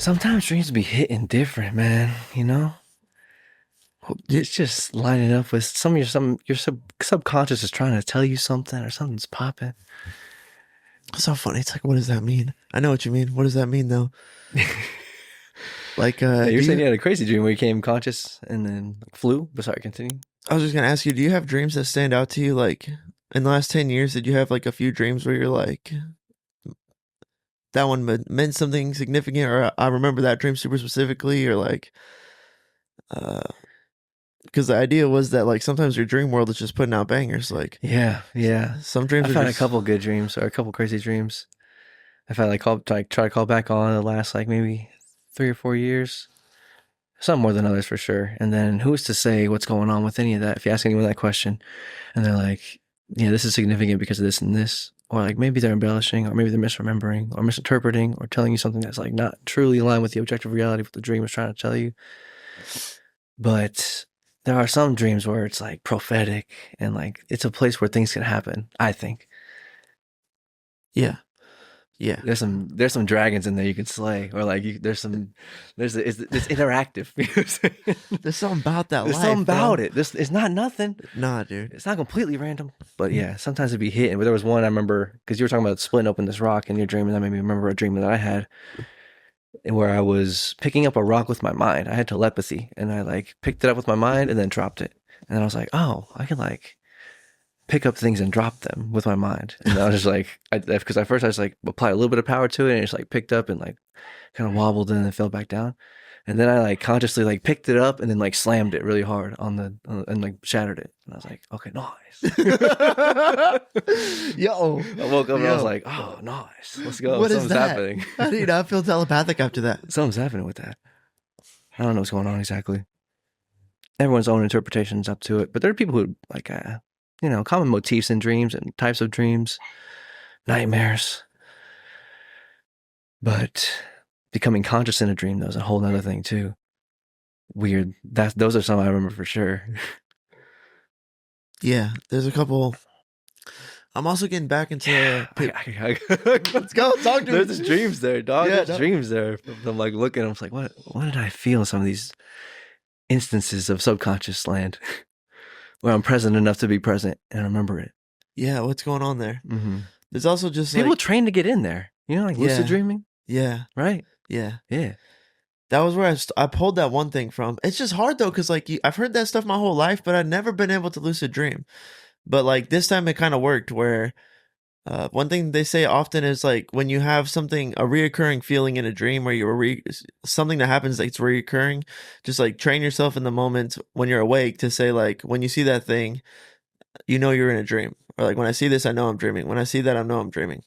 Sometimes dreams be hitting different, man. You know, it's just lining up with some subconscious is trying to tell you something or something's popping. It's so funny. It's like, what does that mean? I know what you mean. What does that mean though? Like, Yeah, you're do saying you? you had a crazy dream where you became conscious and then flew. But sorry, continue. I was just gonna ask you. Do you have dreams that stand out to you? Like, in the last 10 years, did you have like a few dreams where you're like, that one meant something significant, or I remember that dream super specifically, or like, uh, because the idea was that like sometimes your dream world is just putting out bangers. Like, Yeah, yeah. some dreams I've are had a just, couple good dreams or a couple crazy dreams. I've had try to call back on the last like maybe 3 or 4 years. Some more than others for sure. And then who's to say what's going on with any of that? If you ask anyone that question, and they're like, "Yeah, this is significant because of this and this," or like maybe they're embellishing, or maybe they're misremembering, or misinterpreting, or telling you something that's like not truly in line with the objective reality of what the dream is trying to tell you. But there are some dreams where it's like prophetic and like it's a place where things can happen. I think yeah, yeah. there's some dragons in there you can slay, or like it's interactive. You know what I'm saying? There's something about that There's life, something bro. about it. This it's not nothing. Nah, dude. It's not completely random, but yeah, sometimes it'd be hitting. But there was one I remember because you were talking about splitting open this rock in your dream, and that made me remember a dream that I had where I was picking up a rock with my mind. I had telepathy, and I like picked it up with my mind and then dropped it. And then I was like, oh, I can like pick up things and drop them with my mind. And I was just like, because at first I just like applied a little bit of power to it, and it just like picked up and like kind of wobbled and then fell back down. And then I like consciously like picked it up and then like slammed it really hard and like shattered it. And I was like, okay, nice. Yo, I woke up and I was yo. like, oh, nice. Let's go. What is Something's that? happening. How do you not feel telepathic after that? Something's happening with that. I don't know what's going on exactly. Everyone's own interpretation's up to it. But there are people who like, common motifs in dreams and types of dreams, nightmares. But becoming conscious in a dream, though, is a whole nother thing too. Weird. Those are some I remember for sure. Yeah, there's a couple. I'm also getting back into. Let's go. Talk to me. There's just dreams there, dog. Yeah, There's no. dreams there. I'm like looking. I'm just like, what did I feel in some of these instances of subconscious land where I'm present enough to be present and remember it? Yeah, what's going on there? Mm-hmm. There's also just People like, train to get in there. You know, like lucid dreaming, yeah, right? yeah. Yeah. That was where I pulled that one thing from. It's just hard though, because like I've heard that stuff my whole life, but I've never been able to lucid dream. But like this time it kind of worked. Where one thing they say often is like when you have something, a reoccurring feeling in a dream, where something that happens that's reoccurring, just like train yourself in the moment when you're awake to say like, when you see that thing, you know you're in a dream, or like when I see this, I know I'm dreaming. When I see that, I know I'm dreaming.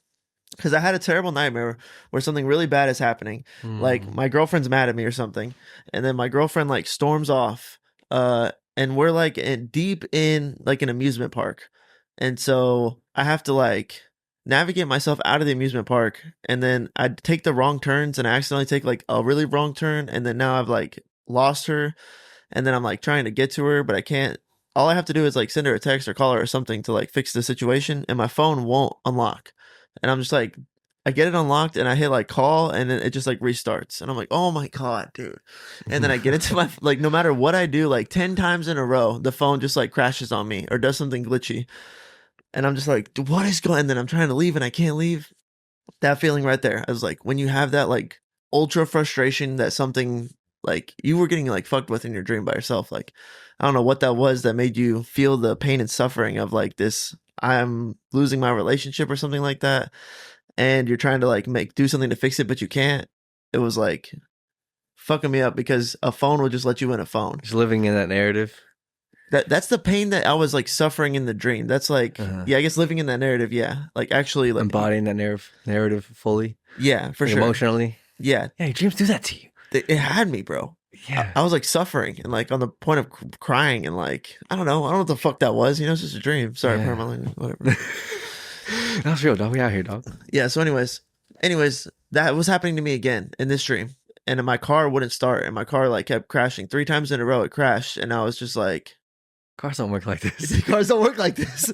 Because I had a terrible nightmare where something really bad is happening. Like my girlfriend's mad at me or something, and then my girlfriend like storms off. And we're like deep in like an amusement park, and so I have to like navigate myself out of the amusement park, and then I take the wrong turns and I accidentally take like a really wrong turn, and then now I've like lost her, and then I'm like trying to get to her, but I can't. All I have to do is like send her a text or call her or something to like fix the situation, and my phone won't unlock. And I'm just like, I get it unlocked and I hit like call, and then it just like restarts. And I'm like, oh my God, dude. And then I get into my, like, no matter what I do, like 10 times in a row, the phone just like crashes on me or does something glitchy. And I'm just like, what is going on? And then I'm trying to leave and I can't leave. That feeling right there. I was like, when you have that like ultra frustration that something like you were getting like fucked with in your dream by yourself. Like, I don't know what that was that made you feel the pain and suffering of like this, I'm losing my relationship or something like that, and you're trying to like do something to fix it, but you can't. It was like fucking me up because a phone will just let you in a phone. Just living in that narrative. That's the pain that I was like suffering in the dream. That's like, yeah, I guess living in that narrative. Yeah. Like actually like embodying that narrative fully. Yeah, for like sure. Emotionally. Yeah. Yeah, your dreams do that to you. It had me, bro. Yeah. I was like suffering and like on the point of crying and like, I don't know what the fuck that was. You know, it's just a dream. Sorry, pardon my language, whatever. That's real, dog. We out here, dog. Yeah. So anyways, that was happening to me again in this dream. And my car wouldn't start, and my car like kept crashing 3 times in a row. It crashed, and I was just like, cars don't work like this. Cars don't work like this.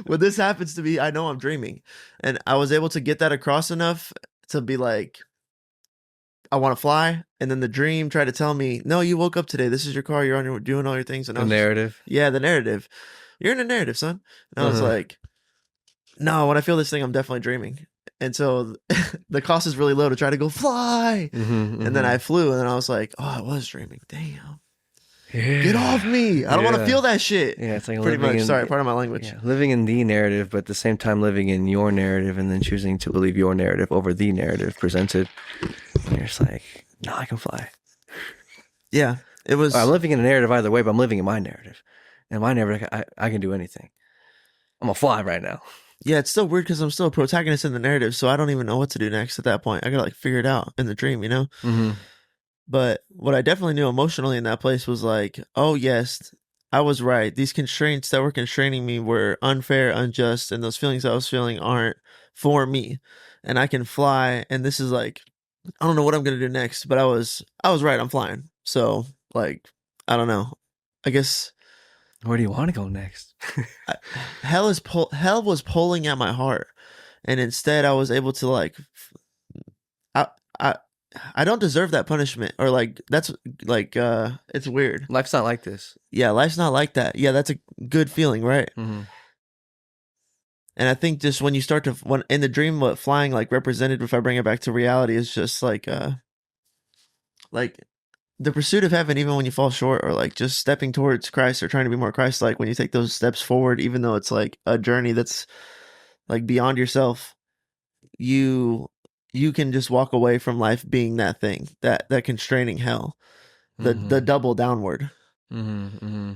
When this happens to me, I know I'm dreaming. And I was able to get that across enough to be like, I want to fly, and then the dream tried to tell me, no, you woke up today. This is your car. You're on your doing all your things. And I The was narrative. yeah, the narrative. You're in a narrative, son. And I was like, no, when I feel this thing, I'm definitely dreaming. And so the cost is really low to try to go fly. And then I flew, and then I was like, oh, I was dreaming. Damn. Yeah. Get off me. I don't want to Yeah. feel that shit. Yeah, it's like Pretty living much. in, Sorry, part of my language. yeah, living in the narrative, but at the same time living in your narrative, and then choosing to believe your narrative over the narrative presented. And you're just like, no, I can fly. Yeah. It was. I'm living in a narrative either way, but I'm living in my narrative. And my narrative, I can do anything. I'm gonna fly right now. Yeah, it's still weird because I'm still a protagonist in the narrative, so I don't even know what to do next at that point. I gotta like figure it out in the dream, you know? Mm-hmm. But what I definitely knew emotionally in that place was like, oh, yes, I was right. These constraints that were constraining me were unfair, unjust, and those feelings I was feeling aren't for me. And I can fly, and this is like, I don't know what I'm gonna do next, but I was right. I'm flying. So like, I don't know. I guess Where do you want to go next? hell was pulling at my heart, and instead I was able to like, I I I don't deserve that punishment, or like that's like it's weird. Life's not like this. Yeah, life's not like that. Yeah, that's a good feeling, right? Mm-hmm. And I think just when you start to when in the dream, what flying like represented, if I bring it back to reality, is just like the pursuit of heaven, even when you fall short, or like just stepping towards Christ or trying to be more Christ-like. When you take those steps forward, even though it's like a journey that's like beyond yourself, you can just walk away from life being that thing, that constraining hell, the double downward. Mm-hmm.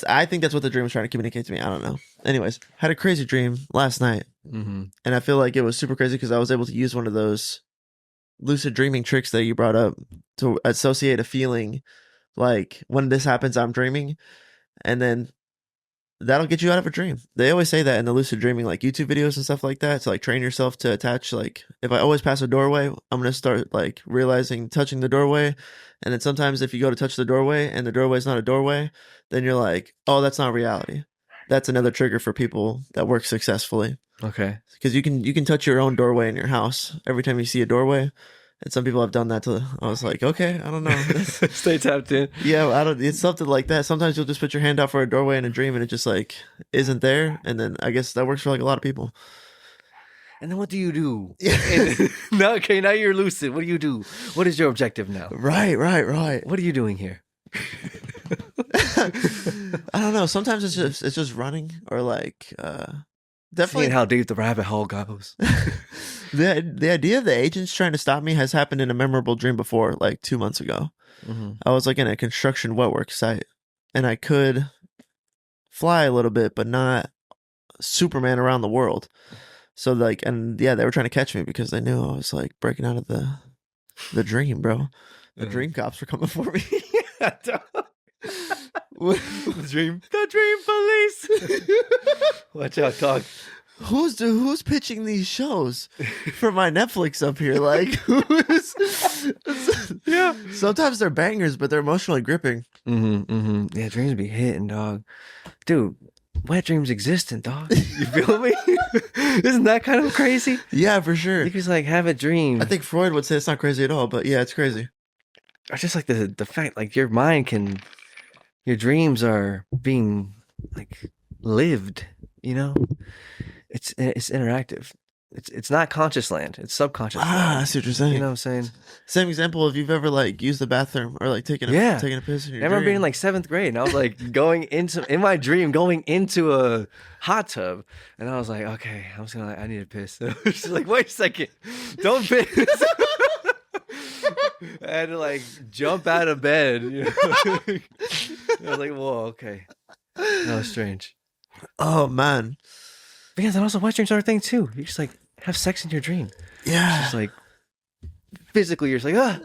I think that's what the dream was trying to communicate to me. I don't know. Anyways, had a crazy dream last night, and I feel like it was super crazy because I was able to use one of those lucid dreaming tricks that you brought up to associate a feeling, like when this happens, I'm dreaming, and then that'll get you out of a dream. They always say that in the lucid dreaming, like YouTube videos and stuff like that, to like train yourself to attach. Like if I always pass a doorway, I'm gonna start like realizing touching the doorway, and then sometimes if you go to touch the doorway and the doorway is not a doorway, then you're like, oh, that's not reality. That's another trigger for people that work successfully. Okay. Because you can touch your own doorway in your house every time you see a doorway. And some people have done that to. I was like, okay, I don't know. Stay tapped in. Yeah, I don't. It's something like that. Sometimes you'll just put your hand out for a doorway in a dream, and it just like isn't there. And then I guess that works for like a lot of people. And then what do you do? Now you're lucid. What do you do? What is your objective now? Right. What are you doing here? I don't know. Sometimes it's just running, or like definitely seeing how deep the rabbit hole goes. The idea of the agents trying to stop me has happened in a memorable dream before, like 2 months ago. I was like in a construction wetwork site, and I could fly a little bit, but not Superman around the world. So like, and yeah, they were trying to catch me because they knew I was like breaking out of the dream, bro. The dream cops were coming for me. The dream police. Watch out, dog. Who's pitching these shows for my Netflix up here? Like, who's? Yeah. Sometimes they're bangers, but they're emotionally gripping. Yeah, dreams be hitting, dog. Dude, wet dreams existent, dog. You feel me? Isn't that kind of crazy? Yeah, for sure. You just like have a dream. I think Freud would say it's not crazy at all, but yeah, it's crazy. It's just like the fact, like your mind can, your dreams are being like lived. You know, it's interactive. It's not conscious land. It's subconscious land. I see what you're saying. You know what I'm saying? Same example if you've ever like used the bathroom or like taking a piss in your I remember dream. being in like 7th grade, and I was like in my dream going into a hot tub, and I was like, okay, I'm just gonna I need to piss. She's like, wait a second, don't piss. I had to like jump out of bed. You know? I was like, whoa, okay, that was strange. Oh man. But yeah, then also wet dreams are a thing too. You just like have sex in your dream. Yeah. It's just like physically, you're just like, ah.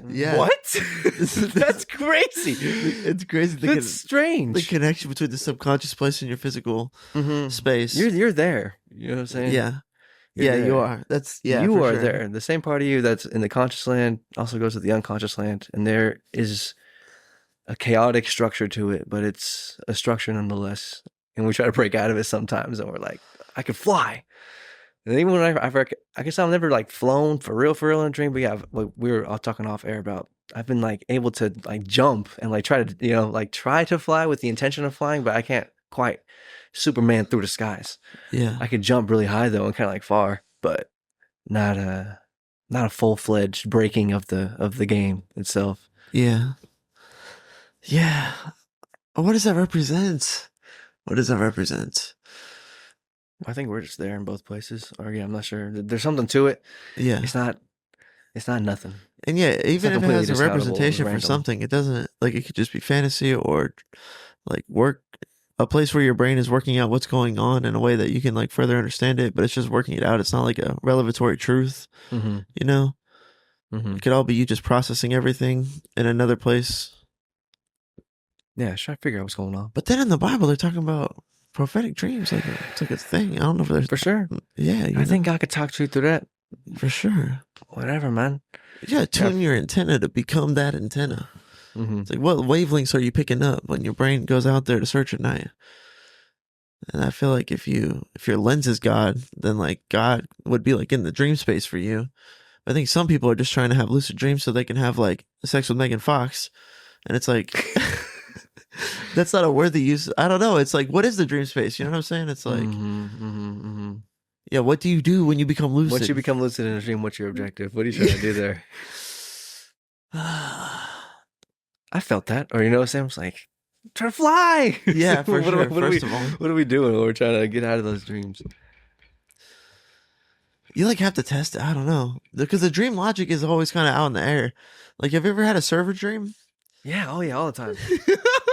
Yeah. What? That's crazy. It's crazy. That's strange. The connection between the subconscious place and your physical space. You're there. You know what I'm saying? Yeah. You're yeah, there. you are. That's you are sure. there. The same part of you that's in the conscious land also goes to the unconscious land, and there is a chaotic structure to it, but it's a structure nonetheless. And we try to break out of it sometimes, and we're like, I could fly. And even when I guess I've never like flown for real in a dream, but yeah, like, we were all talking off air about I've been like able to like jump and like try to like try to fly with the intention of flying, but I can't quite Superman through the skies. Yeah. I could jump really high though and kind of like far, but not a not a full fledged breaking of the game itself. Yeah. Yeah. What does that represent? What does that represent? I think we're just there in both places. Or yeah, I'm not sure. There's something to it. Yeah. It's not nothing. And yeah, It's even not if it completely has a discountable. It was representation for random. something, it doesn't like it could just be fantasy or like work a place where your brain is working out what's going on in a way that you can like further understand it, but it's just working it out. It's not like a revelatory truth, Mm-hmm. you know? Mm-hmm. It could all be you just processing everything in another place. Yeah, trying to figure out what's going on. But then in the Bible they're talking about prophetic dreams like it's like a thing. I don't know if there's For sure. yeah, I think God could talk to you through that. for sure. Whatever, man. You gotta tune your antenna to become that antenna. Mm-hmm. It's like what wavelengths are you picking up when your brain goes out there to search at night? And I feel like if your lens is God, then like God would be like in the dream space for you. I think some people are just trying to have lucid dreams so they can have like sex with Megan Fox, and it's like that's not a worthy use. I don't know. It's like what is the dream space? You know what I'm saying? It's like yeah, what do you do when you become lucid? Once you become lucid in a dream, what's your objective? What are you trying to do there? I felt that, or you know, Sam's like trying to fly. Yeah, for sure. What First of all, what are we doing when we're trying to get out of those dreams? you like have to test it. I don't know because the dream logic is always kind of out in the air. Like, have you ever had a server dream? Yeah. Oh yeah. All the time.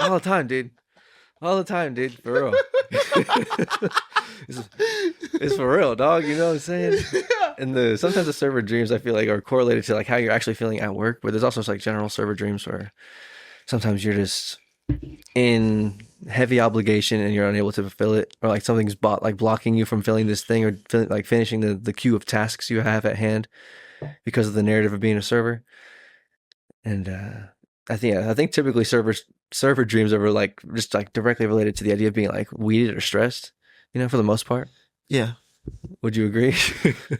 All the time, dude. All the time, dude. For real. It's for real, dog. You know what I'm saying? And sometimes the server dreams I feel like are correlated to like how you're actually feeling at work, but there's also like general server dreams where sometimes you're just in heavy obligation and you're unable to fulfill it, or like something's blocking you from filling this thing, or like finishing the queue of tasks you have at hand because of the narrative of being a server. And I think typically server dreams are like just like directly related to the idea of being like weeded or stressed, you know, for the most part. Yeah. Would you agree?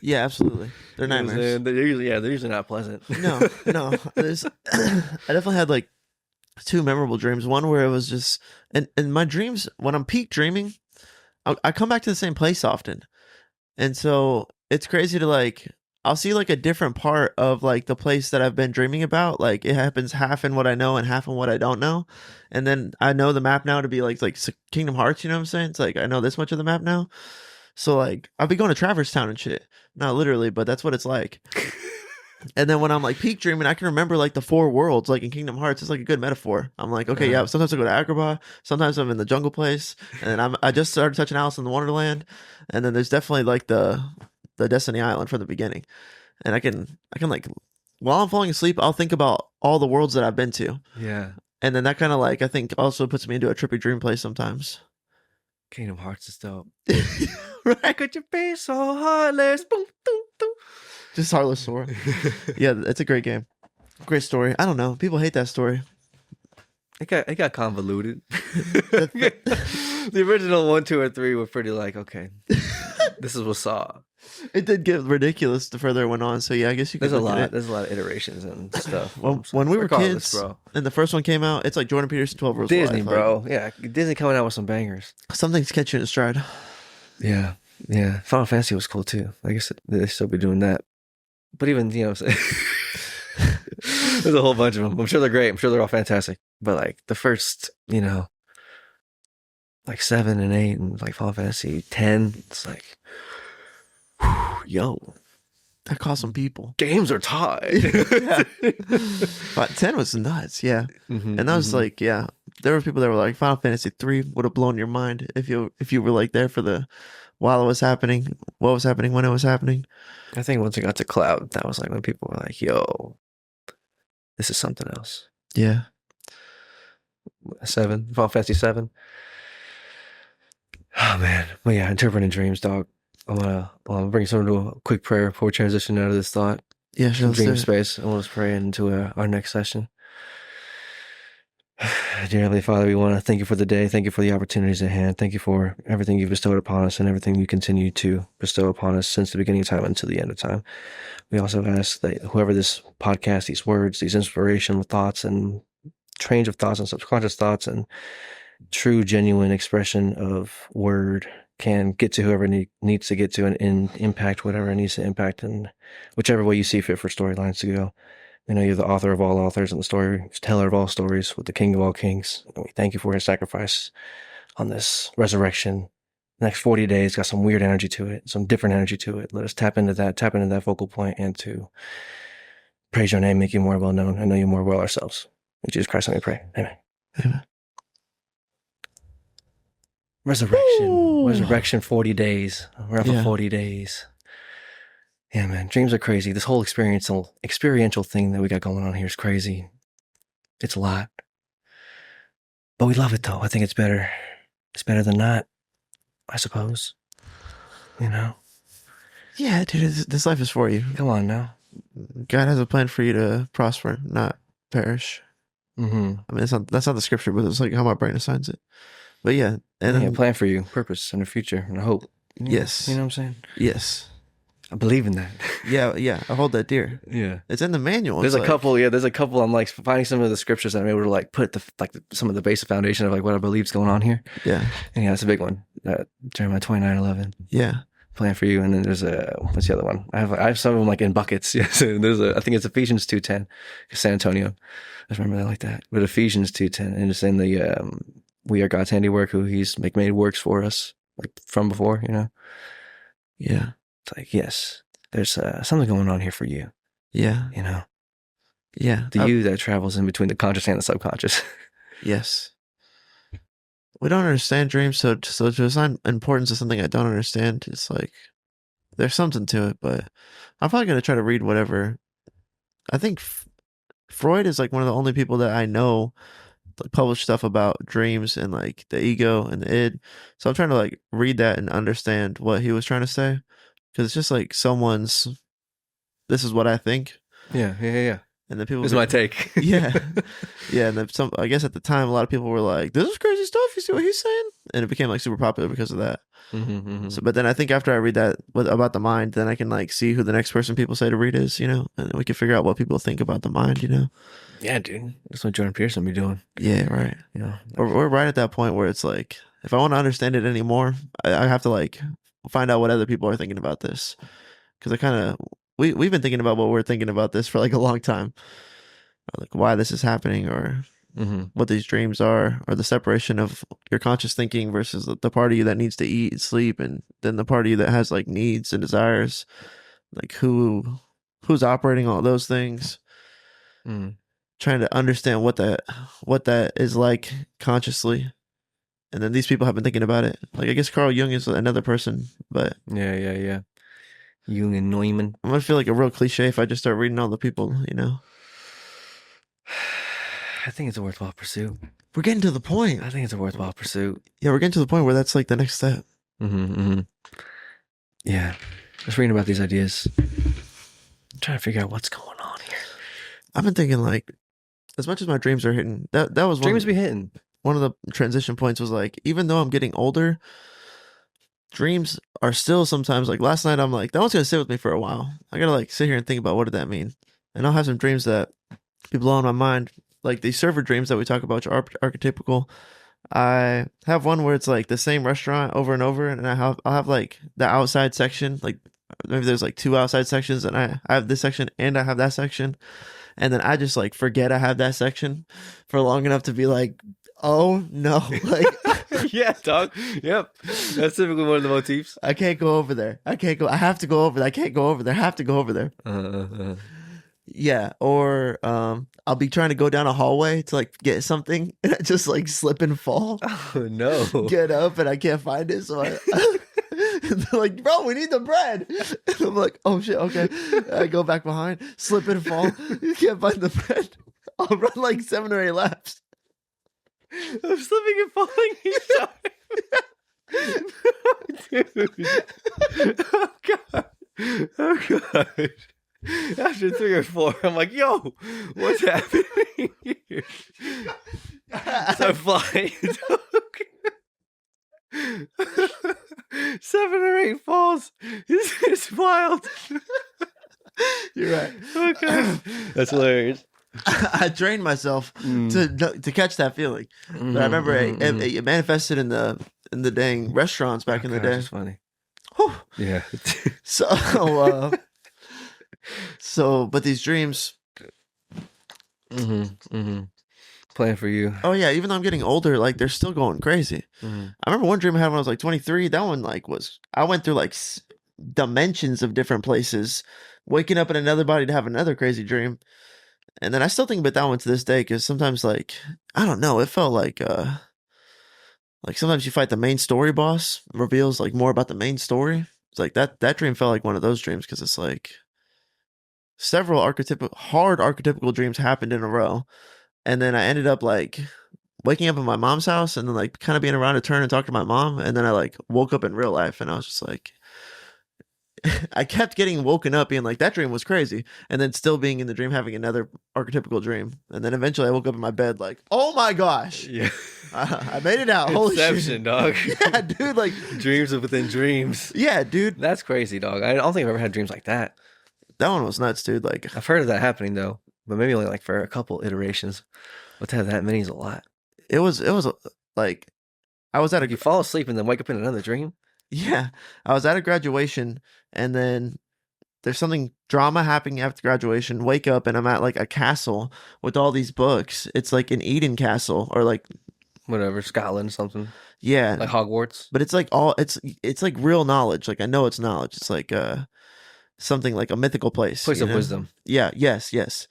Yeah, absolutely. They're nightmares. They're usually not pleasant. No. I definitely had like two memorable dreams. One where it was just, and my dreams, when I'm peak dreaming, I come back to the same place often. And so it's crazy to like, I'll see like a different part of like the place that I've been dreaming about. Like it happens half in what I know and half in what I don't know. And then I know the map now to be like Kingdom Hearts, you know what I'm saying? It's like I know this much of the map now. So like I'll be going to Traverse Town and shit. Not literally, but that's what it's like. And then when I'm like peak dreaming, I can remember like the four worlds, like in Kingdom Hearts. It's like a good metaphor. I'm like, okay, yeah. Sometimes I go to Agrabah. Sometimes I'm in the jungle place, and then I just started touching Alice in the Wonderland. And then there's definitely like the Destiny Island from the beginning. And I can like while I'm falling asleep, I'll think about all the worlds that I've been to. Yeah. And then that kind of like I think also puts me into a trippy dream place sometimes. Kingdom Hearts is dope. Right? Could you be so heartless? Boom, boom, boom. Just Heartless Sora. Yeah, it's a great game. Great story. I don't know. People hate that story. It got convoluted. The original 1, 2, or 3 were pretty like, okay, this is what saw. It did get ridiculous the further it went on. So yeah, I guess you could. There's a lot. There's a lot of iterations and stuff. Well, when we were kids, bro, and the first one came out, it's like Jordan Peterson 12 Rules Disney, of Life, bro. Yeah, Disney coming out with some bangers. Some things catch you in stride. Yeah. Final Fantasy was cool too. I guess they still be doing that. But even, you know, there's a whole bunch of them. I'm sure they're great. I'm sure they're all fantastic. But like the first, you know, like 7 and 8 and like Final Fantasy 10, it's like, yo, That caused some people. games are tied. Yeah. But 10 was nuts, yeah. Mm-hmm, And that was like, yeah, there were people that were like, Final Fantasy 3 would have blown your mind if you were like there for the while it was happening, what was happening, when it was happening. I think once it got to Cloud, that was like when people were like, yo, this is something else. Yeah. 7, Final Fantasy 7. Oh man. Well, yeah, interpreting dreams, dog. I'm gonna bring someone to a quick prayer before we transition out of this thought. Yeah, sure. Dream space. I want us to pray into our next session. Dear Heavenly Father, we want to thank you for the day. Thank you for the opportunities at hand. Thank you for everything you've bestowed upon us and everything you continue to bestow upon us since the beginning of time until the end of time. We also ask that whoever this podcast, these words, these inspirational thoughts and trains of thoughts and subconscious thoughts and true, genuine expression of word can get to whoever needs to get to and impact whatever it needs to impact in whichever way you see fit for storylines to go. We know you're the author of all authors and the story teller of all stories with the King of all kings. And we thank you for his sacrifice on this resurrection. The next 40 days got some weird energy to it, some different energy to it. Let us tap into that focal point and to praise your name, make you more well known, and know you more well ourselves. In Jesus Christ, let me pray. Amen. Amen. Resurrection 40 days. We're up for 40 days. Yeah, man, dreams are crazy. This whole experiential thing that we got going on here is crazy. It's a lot. But we love it, though. I think it's better. It's better than not, I suppose. You know? Yeah, dude, this life is for you. Come on now. God has a plan for you to prosper, not perish. Mm-hmm. I mean, that's not the scripture, but it's like how my brain assigns it. But yeah. And a plan for you, purpose, and a future, and a hope. Yes. You know what I'm saying? Yes. I believe in that. Yeah. I hold that dear. Yeah. It's in the manual. There's a couple. I'm like finding some of the scriptures that I'm able to like put some of the basic foundation of like what I believe is going on here. Yeah. And yeah, that's a big one. Jeremiah 29:11. Yeah. Plan for you. And then there's what's the other one? I have some of them like in buckets. Yeah. So I think it's Ephesians 2:10. San Antonio. I just remember that like that. But Ephesians 2:10, and it's in the we are God's handiwork, who He's made works for us, like from before. You know. Yeah. It's like, yes, there's something going on here for you. Yeah. You know? Yeah. The you that travels in between the conscious and the subconscious. Yes. We don't understand dreams, so to assign importance to something I don't understand, it's like, there's something to it, but I'm probably going to try to read whatever. I think Freud is like one of the only people that I know like publish stuff about dreams and like the ego and the id. So I'm trying to like read that and understand what he was trying to say. Because it's just like this is what I think. Yeah. And then people. This is my take. Yeah. And then I guess at the time, a lot of people were like, this is crazy stuff. You see what he's saying? And it became like super popular because of that. Mm-hmm. So, but then I think after I read that about the mind, then I can like see who the next person people say to read is, you know, and then we can figure out what people think about the mind, you know? Yeah, dude. That's what Jordan Peterson be doing. Yeah, right. You know, we're right at that point where it's like, if I want to understand it anymore, I have to like find out what other people are thinking about this, because I kind of we've been thinking about what we're thinking about this for like a long time, or like why this is happening, or what these dreams are, or the separation of your conscious thinking versus the part of you that needs to eat and sleep, and then the part of you that has like needs and desires, like who's operating all those things. Trying to understand what that is like consciously. And then these people have been thinking about it. Like, I guess Carl Jung is another person, but... Yeah. Jung and Neumann. I'm going to feel like a real cliche if I just start reading all the people, you know? I think it's a worthwhile pursuit. We're getting to the point. I think it's a worthwhile pursuit. Yeah, we're getting to the point where that's like the next step. Yeah. Just reading about these ideas. I'm trying to figure out what's going on here. I've been thinking like, as much as my dreams are hitting, that was dreams be hitting. One of the transition points was like, even though I'm getting older, dreams are still sometimes like last night. I'm like, that one's gonna sit with me for a while. I gotta like sit here and think about what did that mean, and I'll have some dreams that be blowing my mind, like these server dreams that we talk about, which are archetypical. I have one where it's like the same restaurant over and over, and I'll have like the outside section, like maybe there's like two outside sections, and I have this section and I have that section. And then I just like forget I have that section for long enough to be like, oh no, like yeah, dog. Yep, that's typically one of the motifs. I can't go over there. I have to go over there. I can't go over there. I have to go over there. Yeah, or I'll be trying to go down a hallway to like get something, and I just like slip and fall. Oh no! Get up and I can't find it, so they're like, bro, we need the bread. And I'm like, oh shit, okay. I go back behind, slip and fall. You can't find the bread. I'll run like 7 or 8 laps. I'm slipping and falling. Dude. Oh god. Oh god. After 3 or 4, I'm like, yo, what's happening here? start flying. 7 or 8 falls. It's wild. You're right. Okay. That's hilarious. I trained myself to catch that feeling, but I remember it manifested in the dang restaurants back in the day. That's funny. Whew. Yeah. So, but these dreams. Playing for you. Oh yeah, even though I'm getting older, like they're still going crazy. I remember one dream I had when I was like 23. That one I went through like dimensions of different places, waking up in another body to have another crazy dream. And then I still think about that one to this day because sometimes, like, I don't know, it felt like sometimes you fight the main story boss, reveals like more about the main story. It's like that dream felt like one of those dreams because it's like several hard archetypical dreams happened in a row, and then I ended up like waking up in my mom's house and then like kind of being around a turn and talking to my mom, and then I like woke up in real life and I was just like. I kept getting woken up being like, that dream was crazy. And then still being in the dream, having another archetypical dream. And then eventually I woke up in my bed like, oh my gosh. Yeah. I made it out. Holy shit. Inception, dog. Yeah, dude. Like dreams within dreams. Yeah, dude. That's crazy, dog. I don't think I've ever had dreams like that. That one was nuts, dude. Like I've heard of that happening though, but maybe only like for a couple iterations. But to have that many is a lot. It was like I was at you fall asleep and then wake up in another dream. Yeah, I was at a graduation, and then there's something drama happening after graduation. Wake up, and I'm at like a castle with all these books. It's like an Eden castle, or like whatever, Scotland, something. Yeah, like Hogwarts. But it's like it's like real knowledge. Like I know it's knowledge. It's like something like a mythical place of wisdom. Yeah, yes.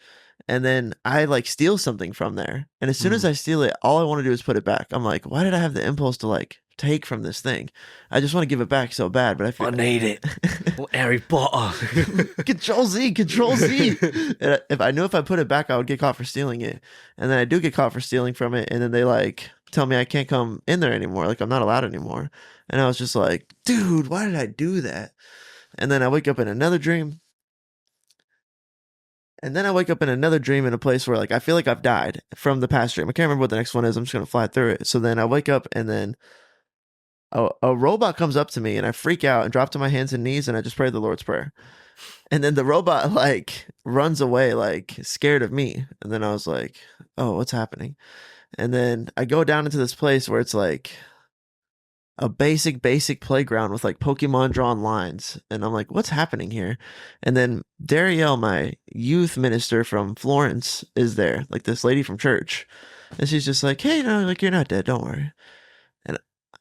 And then I like steal something from there, and as soon as I steal it, all I want to do is put it back. I'm like, why did I have the impulse to like take from this thing? I just want to give it back so bad, but I feel I need it. Harry Potter. Control Z. And if I knew if I put it back, I would get caught for stealing it, and then I do get caught for stealing from it, and then they like tell me I can't come in there anymore, like I'm not allowed anymore. And I was just like, dude, why did I do that? And then I wake up in another dream. And then I wake up in another dream in a place where like I feel like I've died from the past dream. I can't remember what the next one is. I'm just gonna fly through it. So then I wake up and then a robot comes up to me and I freak out and drop to my hands and knees and I just pray the Lord's Prayer. And then the robot like runs away like scared of me. And then I was like, oh, what's happening? And then I go down into this place where it's like a basic playground with like Pokemon drawn lines. And I'm like, what's happening here? And then Darielle, my youth minister from Florence, is there, like this lady from church. And she's just like, hey, no, like you're not dead, don't worry. And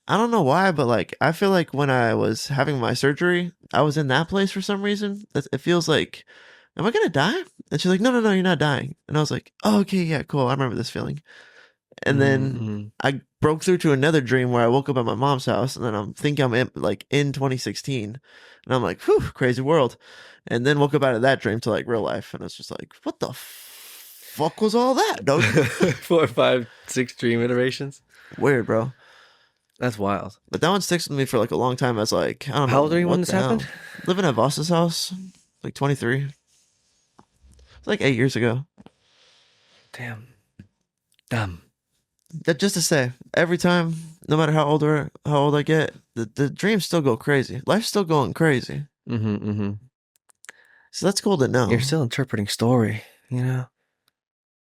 I don't know why, but like I feel like when I was having my surgery, I was in that place for some reason. It feels like, am I gonna die? And she's like, no, you're not dying. And I was like, oh, okay, yeah, cool. I remember this feeling. And then I broke through to another dream where I woke up at my mom's house, and then I'm thinking I'm in 2016, and I'm like, whew, crazy world. And then woke up out of that dream to like real life, and it's just like, what the fuck was all that, dog? 4, 5, 6 dream iterations. Weird, bro. That's wild. But that one sticks with me for like a long time. I was like, I don't know. How old are you when this happened? Living at Voss's house, like 23. It's like 8 years ago. Damn. That just to say, every time, no matter how old I get, the dreams still go crazy. Life's still going crazy. So that's cool to know. You're still interpreting story, you know?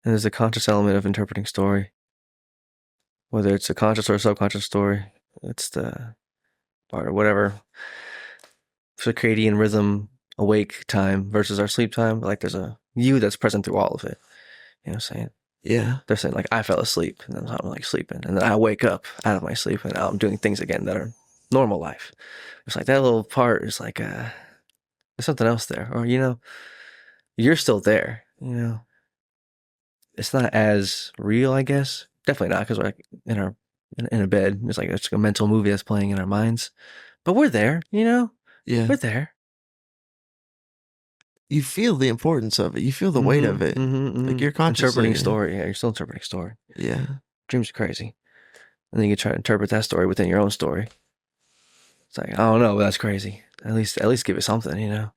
And there's a conscious element of interpreting story. Whether it's a conscious or a subconscious story, it's the part or whatever circadian rhythm awake time versus our sleep time. Like there's a you that's present through all of it. You know what I'm saying? Yeah. They're saying like I fell asleep and then I'm like sleeping and then I wake up out of my sleep and now I'm doing things again that are normal life. It's like that little part is like there's something else there, or you know, you're still there. You know, it's not as real, I guess. Definitely not because we're like in a bed. It's like a mental movie that's playing in our minds, but we're there. You know, yeah, we're there. You feel the importance of it. You feel the weight of it. Like you're interpreting story. Yeah, you're still interpreting story. Yeah. Dreams are crazy. And then you try to interpret that story within your own story. It's like, I don't know, but that's crazy. At least give it something, you know?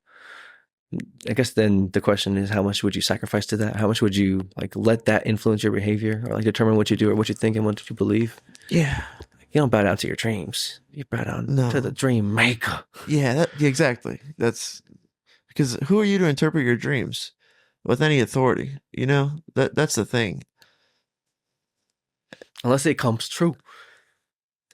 I guess then the question is, how much would you sacrifice to that? How much would you like let that influence your behavior or like determine what you do or what you think and what you believe? Yeah. You don't bow down to your dreams. You bow down to the No. dream maker. Yeah, yeah, exactly. That's because who are you to interpret your dreams with any authority? You know? That's the thing. Unless it comes true.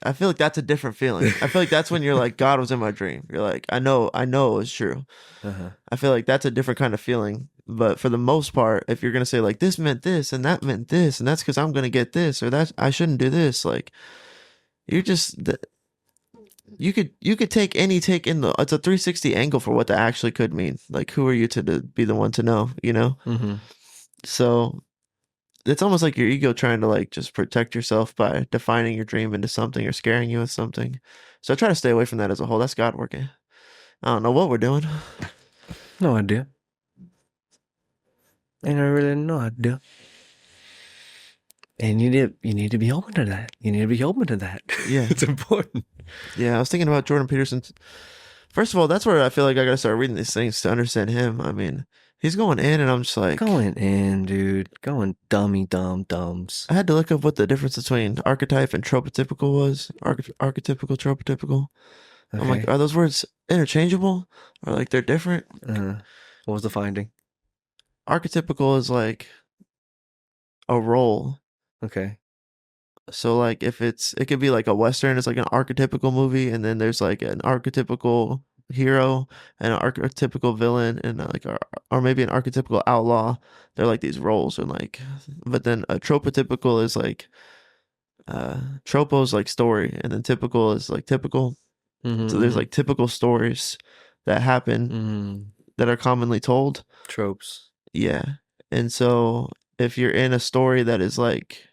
I feel like that's a different feeling. I feel like that's when you're like, God was in my dream. You're like, I know it was true. Uh-huh. I feel like that's a different kind of feeling. But for the most part, if you're gonna say like this meant this and that meant this and that's because I'm gonna get this or that I shouldn't do this, like you just you could take in the it's a 360 angle for what that actually could mean. Like who are you to be the one to know, you know? Mm-hmm. So it's almost like your ego trying to like just protect yourself by defining your dream into something or scaring you with something. So I try to stay away from that as a whole. That's God working. I don't know what we're doing. No idea. And I really no idea. And you need to be open to that. You need to be open to that. Yeah. It's important. Yeah, I was thinking about Jordan Peterson. First of all, that's where I feel like I gotta start reading these things to understand him. I mean, he's going in, and I'm just like, Going in, dude. Going dummy dumb dumbs. I had to look up what the difference between archetype and tropotypical was. Archetypical, tropotypical. I'm like, Okay. are those words interchangeable? Or like they're different? What was the finding? Archetypical is like a role. Okay. So like if it could be like a Western, it's like an archetypical movie, and then there's like an archetypical hero and an archetypical villain and or maybe an archetypical outlaw. They're like these roles and like but then a tropotypical is like tropo's like story and then typical is like typical. So there's Mm-hmm. like typical stories that happen Mm-hmm. that are commonly told. Tropes. Yeah. And so if you're in a story that is like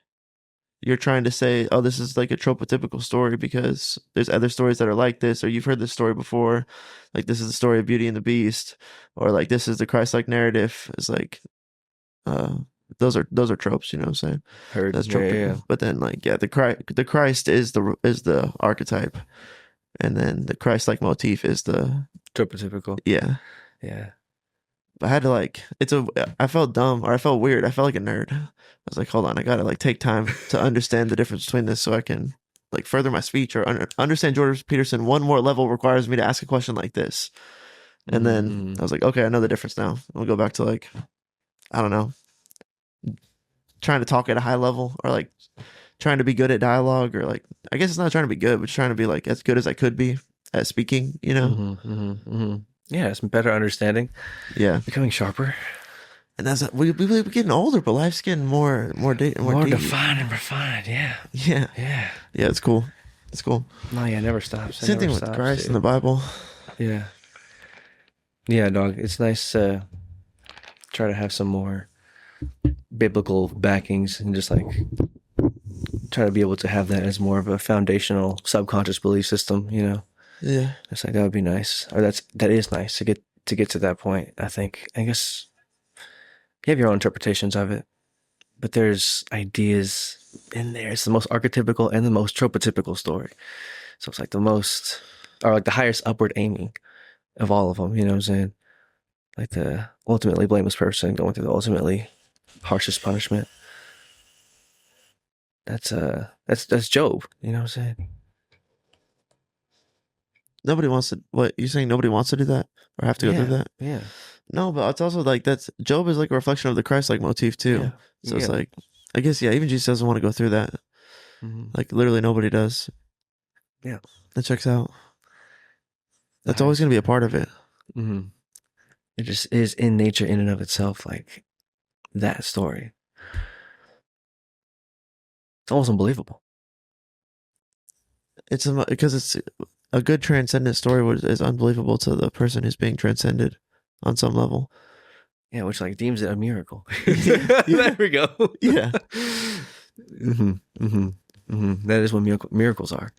you're trying to say, oh, this is like a tropotypical story because there's other stories that are like this, or you've heard this story before. Like this is the story of Beauty and the Beast, or like this is the Christ-like narrative. It's like uh those are tropes, you know what I'm saying? Heard. That's Yeah, yeah, yeah. tropical. But then like yeah, the Christ is the archetype. And then the Christ-like motif is the Tropotypical. yeah. Yeah. I had to like I felt dumb or I felt weird. I felt like a nerd. I was like, hold on, I gotta like take time to understand the difference between this so I can like further my speech or understand Jordan Peterson. One more level requires me to ask a question like this. And then Mm-hmm. I was like, okay, I know the difference now. I'll go back to like, I don't know, trying to talk at a high level or like trying to be good at dialogue or like, I guess it's not trying to be good, but trying to be like as good as I could be at speaking, you know? Mm-hmm. Mm-hmm. Mm-hmm. Yeah, some better understanding. Yeah. Becoming sharper. And that's we're getting older, but life's getting more deep. More defined and refined. Yeah. Yeah. Yeah. Yeah, it's cool. It's cool. No, yeah, it never stops. It Same never thing with stops, Christ dude. and the Bible. Yeah. Yeah, dog. It's nice to try to have some more biblical backings and just like try to be able to have that as more of a foundational subconscious belief system, you know. Yeah. It's like that would be nice. Or that is nice to get to that point, I think. I guess you have your own interpretations of it, but there's ideas in there. It's the most archetypical and the most tropotypical story. So it's like the most or like the highest upward aiming of all of them, you know what I'm saying? Like the ultimately blameless person going through the ultimately harshest punishment. That's Job, you know what I'm saying? Nobody wants to. What you saying? Nobody wants to do that or have to go through Yeah, that? yeah, No, but it's also like that's Job is like a reflection of the Christ-like motif yeah, too. So it's yeah. like, I guess yeah. Even Jesus doesn't want to go through that. Mm-hmm. Like literally nobody does. Yeah, That checks out. the That's always highest. gonna be a part of it. Mm-hmm. It just is in nature, in and of itself, like that story. It's almost unbelievable. It's because it's a good transcendent story is unbelievable to the person who's being transcended on some level. Yeah, which like deems it a miracle. Yeah. There we go. Yeah. Mm-hmm, mm-hmm, mm-hmm. That is what miracles are.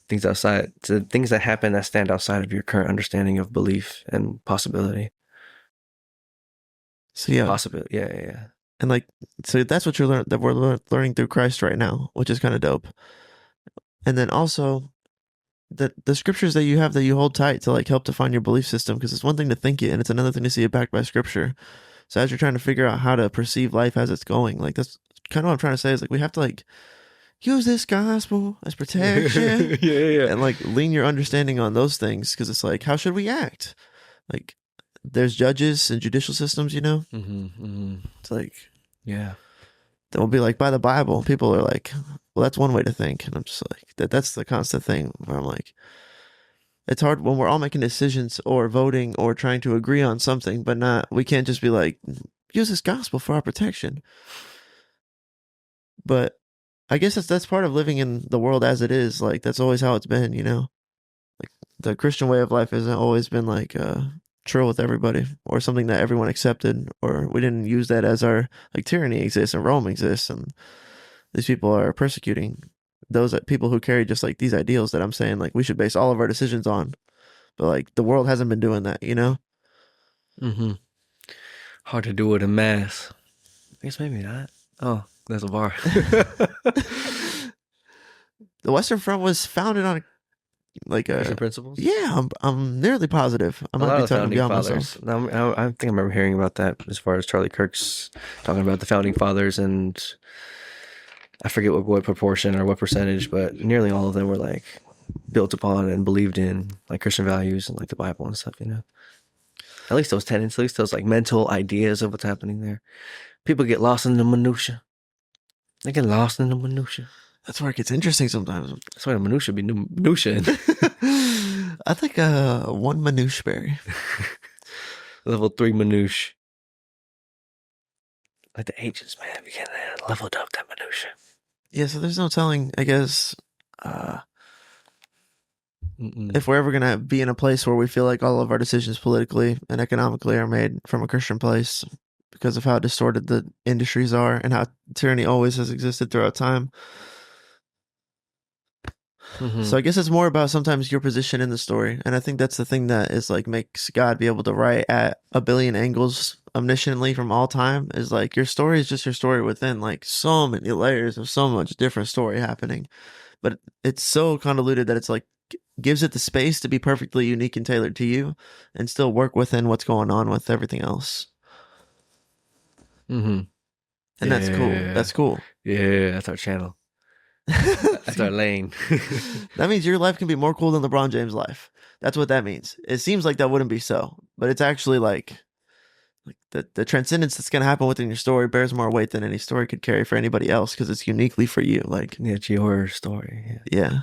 Things outside, so things that happen that stand outside of your current understanding of belief and possibility. So yeah, Possibility, yeah, yeah, yeah. and like so that's what we're learning through Christ right now, which is kind of dope. And then also the scriptures that you have that you hold tight to like help define your belief system, because it's one thing to think it and it's another thing to see it backed by scripture. So as you're trying to figure out how to perceive life as it's going, like that's kind of what I'm trying to say is like we have to like use this gospel as protection Yeah. and like lean your understanding on those things, because it's like how should we act? Like there's judges and judicial systems, you know? It's like Yeah. then we'll be like by the Bible. People are like, well, that's one way to think, and I'm just like that's the constant thing where I'm like, it's hard when we're all making decisions or voting or trying to agree on something, but not we can't just be like use this gospel for our protection. But I guess that's part of living in the world as it is. Like that's always how it's been, you know. Like the Christian way of life hasn't always been like true with everybody or something that everyone accepted, or we didn't use that as our like tyranny exists and Rome exists and these people are persecuting those people who carry just like these ideals that I'm saying like we should base all of our decisions on. But like the world hasn't been doing that, you know? Hard to do it in mass. I guess maybe not. Oh, there's a bar. The Western Front was founded on like Christian principles. yeah, I'm nearly positive. I A might lot be of the talking founding beyond fathers. myself. I think I remember hearing about that as far as Charlie Kirk's talking about the founding fathers, and I forget what proportion or what percentage, but nearly all of them were like built upon and believed in like Christian values and like the Bible and stuff, you know. At least those tenets, at least those like mental ideas of what's happening there. People get lost in the minutia. They get lost in the minutia. That's where it gets interesting sometimes. That's why the minutia be minutia. I think one manouche berry. Level 3 minutia. Like the ages, man. We getting leveled up that minutia. Yeah, so there's no telling, I guess, if we're ever going to be in a place where we feel like all of our decisions politically and economically are made from a Christian place because of how distorted the industries are and how tyranny always has existed throughout time. So I guess it's more about sometimes your position in the story. And I think that's the thing that is like makes God be able to write at a billion angles omnisciently from all time, is like your story is just your story within like so many layers of so much different story happening. But it's so convoluted that it's like gives it the space to be perfectly unique and tailored to you and still work within what's going on with everything else. And that's cool. That's cool. Yeah, that's our channel. That's our lane. That means your life can be more cool than LeBron James' life. That's what that means. It seems like that wouldn't be so, but it's actually like the transcendence that's going to happen within your story bears more weight than any story could carry for anybody else because it's uniquely for you. Like it's your story. Yeah.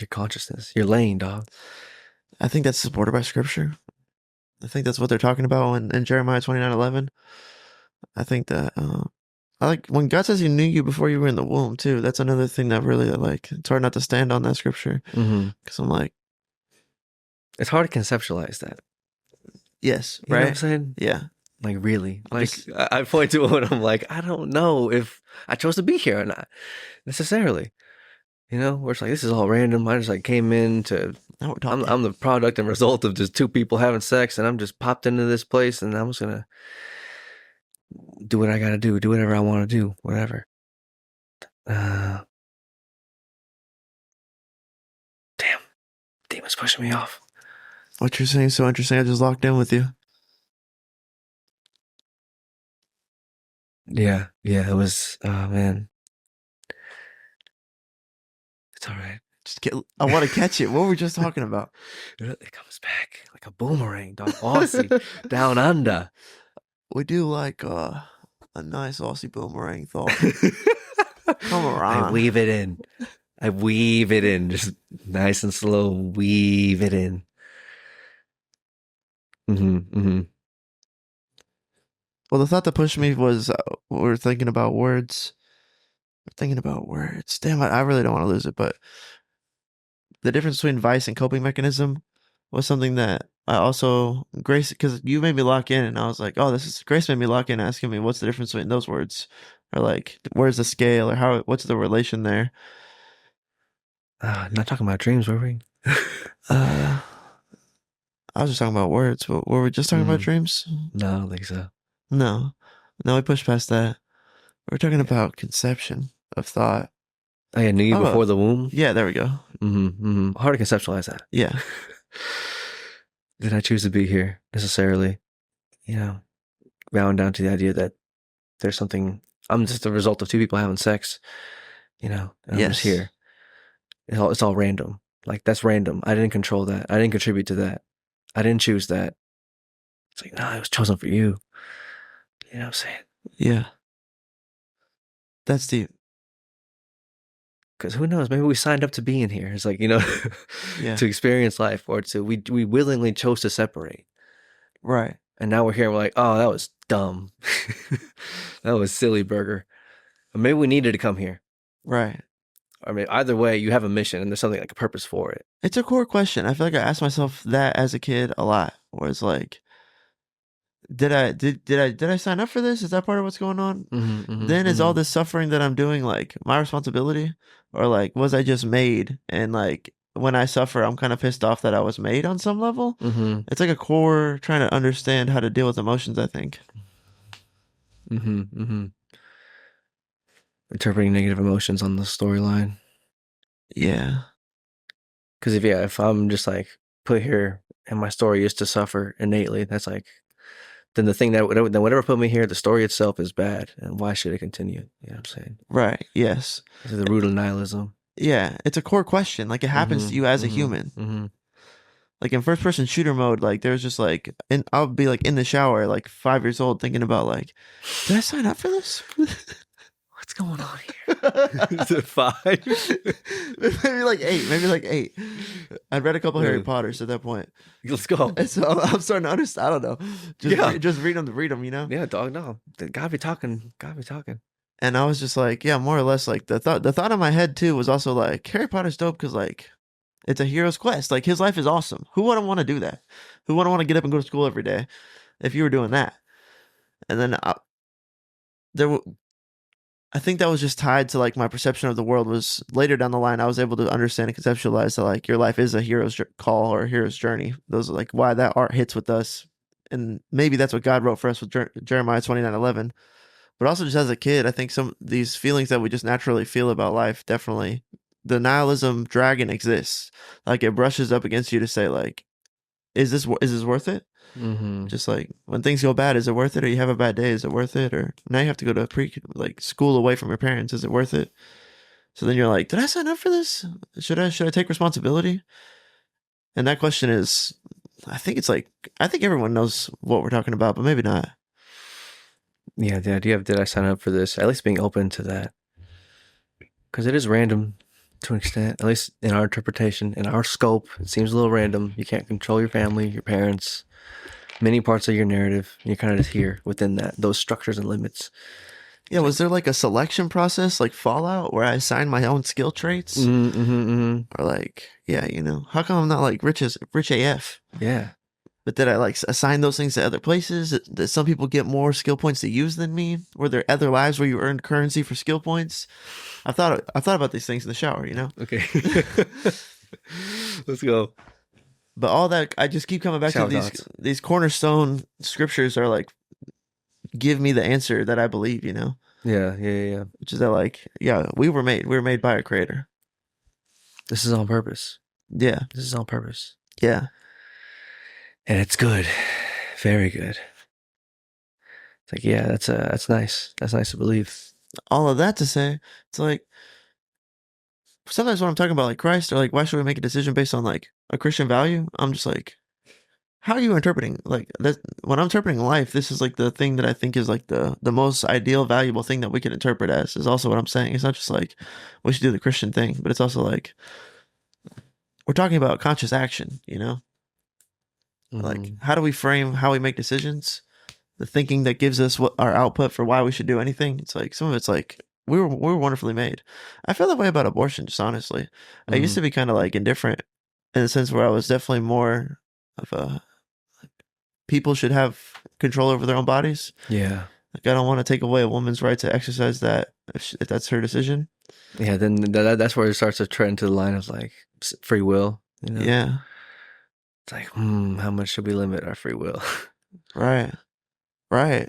Your consciousness, your lane, dog. I think that's supported by scripture. I think that's what they're talking about in Jeremiah 29:11. I think that I like when God says he knew you before you were in the womb too. That's another thing that really like it's hard not to stand on that scripture because I'm like, it's hard to conceptualize that. Yes, you right. Know what I'm saying, yeah, like really, like I point to it when I'm like, I don't know if I chose to be here or not necessarily. You know, where it's like this is all random. I just like came in to. I'm the product and result of just two people having sex, and I'm just popped into this place, and I'm just gonna do what I gotta do whatever I want to do, whatever. Damn, demon's pushing me off. What you're saying is so interesting. I just locked in with you. Yeah, it was. Oh man, it's all right. I want to catch it. What were we just talking about? It comes back like a boomerang, dog. Aussie, down under. We do like a nice Aussie boomerang thought. Come around. I weave it in. Just nice and slow. Weave it in. Well, the thought that pushed me was we're thinking about words. Damn it, I really don't want to lose it, but the difference between vice and coping mechanism was something that I also Grace, because you made me lock in, and I was like, oh, Grace made me lock in, asking me what's the difference between those words, or like where's the scale, or what's the relation there. Not talking about dreams, were we? I was just talking about words. Were we just talking about dreams? No, I don't think so. No, we pushed past that. We're talking about conception of thought. I knew you Oh, before the womb. yeah, there we go. Hard to conceptualize that. Yeah. Did I choose to be here necessarily? You know, bound down to the idea that there's something. I'm just a result of two people having sex. You know, and I'm just Yes. here. It's all random. Like that's random. I didn't control that. I didn't contribute to that. I didn't choose that. It's like, no, it was chosen for you. You know what I'm saying? Yeah. That's deep. Because who knows? Maybe we signed up to be in here. It's like, you know, Yeah. to experience life, or we willingly chose to separate. Right. And now we're here and we're like, oh, that was dumb. That was silly burger. Or maybe we needed to come here. Right. I mean, either way, you have a mission and there's something like a purpose for it. It's a core question. I feel like I asked myself that as a kid a lot. Where it's like, did I sign up for this? Is that part of what's going on? Then is all this suffering that I'm doing like my responsibility, or like was I just made? And like when I suffer, I'm kind of pissed off that I was made on some level. It's like a core trying to understand how to deal with emotions, I think. Interpreting negative emotions on the storyline. Yeah. Because if I'm just like put here and my story is to suffer innately, that's like, then the thing that whatever put me here, the story itself is bad, and why should it continue? You know what I'm saying? Right. Yes. This is the root of nihilism. Yeah. It's a core question. Like it happens to you as a human. Like in first person shooter mode, like there's just like, and I'll be like in the shower, like 5 years old, thinking about like, did I sign up for this? What's going on here? Is it 5? maybe like 8. Maybe like 8. I'd read a couple Harry Potters at that point. Let's go. And so I'm starting to understand. I don't know. Just read them to read them, you know? Yeah, dog. No, gotta be talking. Gotta be talking. And I was just like, yeah, more or less. Like the thought in my head too was also like Harry Potter's dope because like it's a hero's quest. Like his life is awesome. Who wouldn't want to do that? Who wouldn't want to get up and go to school every day if you were doing that? And then I think that was just tied to like my perception of the world was later down the line. I was able to understand and conceptualize that like your life is a hero's call or a hero's journey. Those are like why that art hits with us. And maybe that's what God wrote for us with Jeremiah 29:11. But also just as a kid, I think some of these feelings that we just naturally feel about life, definitely the nihilism dragon exists. Like it brushes up against you to say like, is this worth it? Just like when things go bad, is it worth it? Or you have a bad day, is it worth it? Or now you have to go to school away from your parents, is it worth it? So then you're like, did I sign up for this? Should I take responsibility? And that question is, I think everyone knows what we're talking about, but maybe not. Yeah, the idea of did I sign up for this? At least being open to that, because it is random to an extent. At least in our interpretation, in our scope, it seems a little random. You can't control your family, your parents, many parts of your narrative. You're kind of just here within those structures and limits. Yeah, was there like a selection process like Fallout where I assigned my own skill traits? Or like, yeah, you know, how come I'm not like rich AF? Yeah. But did I like assign those things to other places? Did some people get more skill points to use than me? Were there other lives where you earned currency for skill points? I thought about these things in the shower, you know? Okay. Let's go. But all that, I just keep coming back to these cornerstone scriptures are like, give me the answer that I believe, you know? Yeah. Which is that like, yeah, we were made by a creator. This is on purpose. Yeah. This is on purpose. Yeah. And it's good. Very good. It's like, yeah, that's nice. That's nice to believe. All of that to say, it's like, sometimes when I'm talking about like Christ or like, why should we make a decision based on like a Christian value? I'm just like, how are you interpreting like that? When I'm interpreting life, this is like the thing that I think is like the most ideal, valuable thing that we can interpret as is also what I'm saying. It's not just like we should do the Christian thing, but it's also like we're talking about conscious action, you know? Like how do we frame how we make decisions? The thinking that gives us what our output for why we should do anything. It's like some of it's like we were wonderfully made. I feel that way about abortion, just honestly. I used to be kind of like indifferent in the sense where I was definitely more of a people should have control over their own bodies. Yeah. Like I don't want to take away a woman's right to exercise that if that's her decision. Yeah, then that's where it starts to trend to the line of like free will. You know? Yeah. It's like, how much should we limit our free will? Right,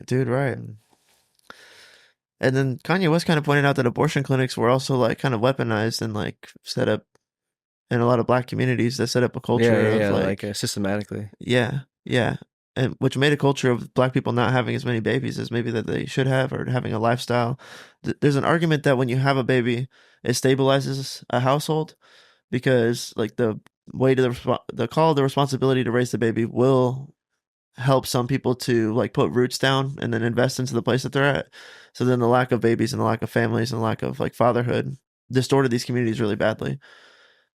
dude. Right. And then Kanye West kind of pointed out that abortion clinics were also like kind of weaponized and like set up in a lot of black communities that set up a Yeah, culture yeah, of yeah. like, Like systematically. yeah, yeah. And which made a culture of black people not having as many babies as maybe that they should have, or having a lifestyle. There's an argument that when you have a baby, it stabilizes a household because like the weight of the call of the responsibility to raise the baby will help some people to like put roots down and then invest into the place that they're at. So then the lack of babies and the lack of families and the lack of like fatherhood distorted these communities really badly.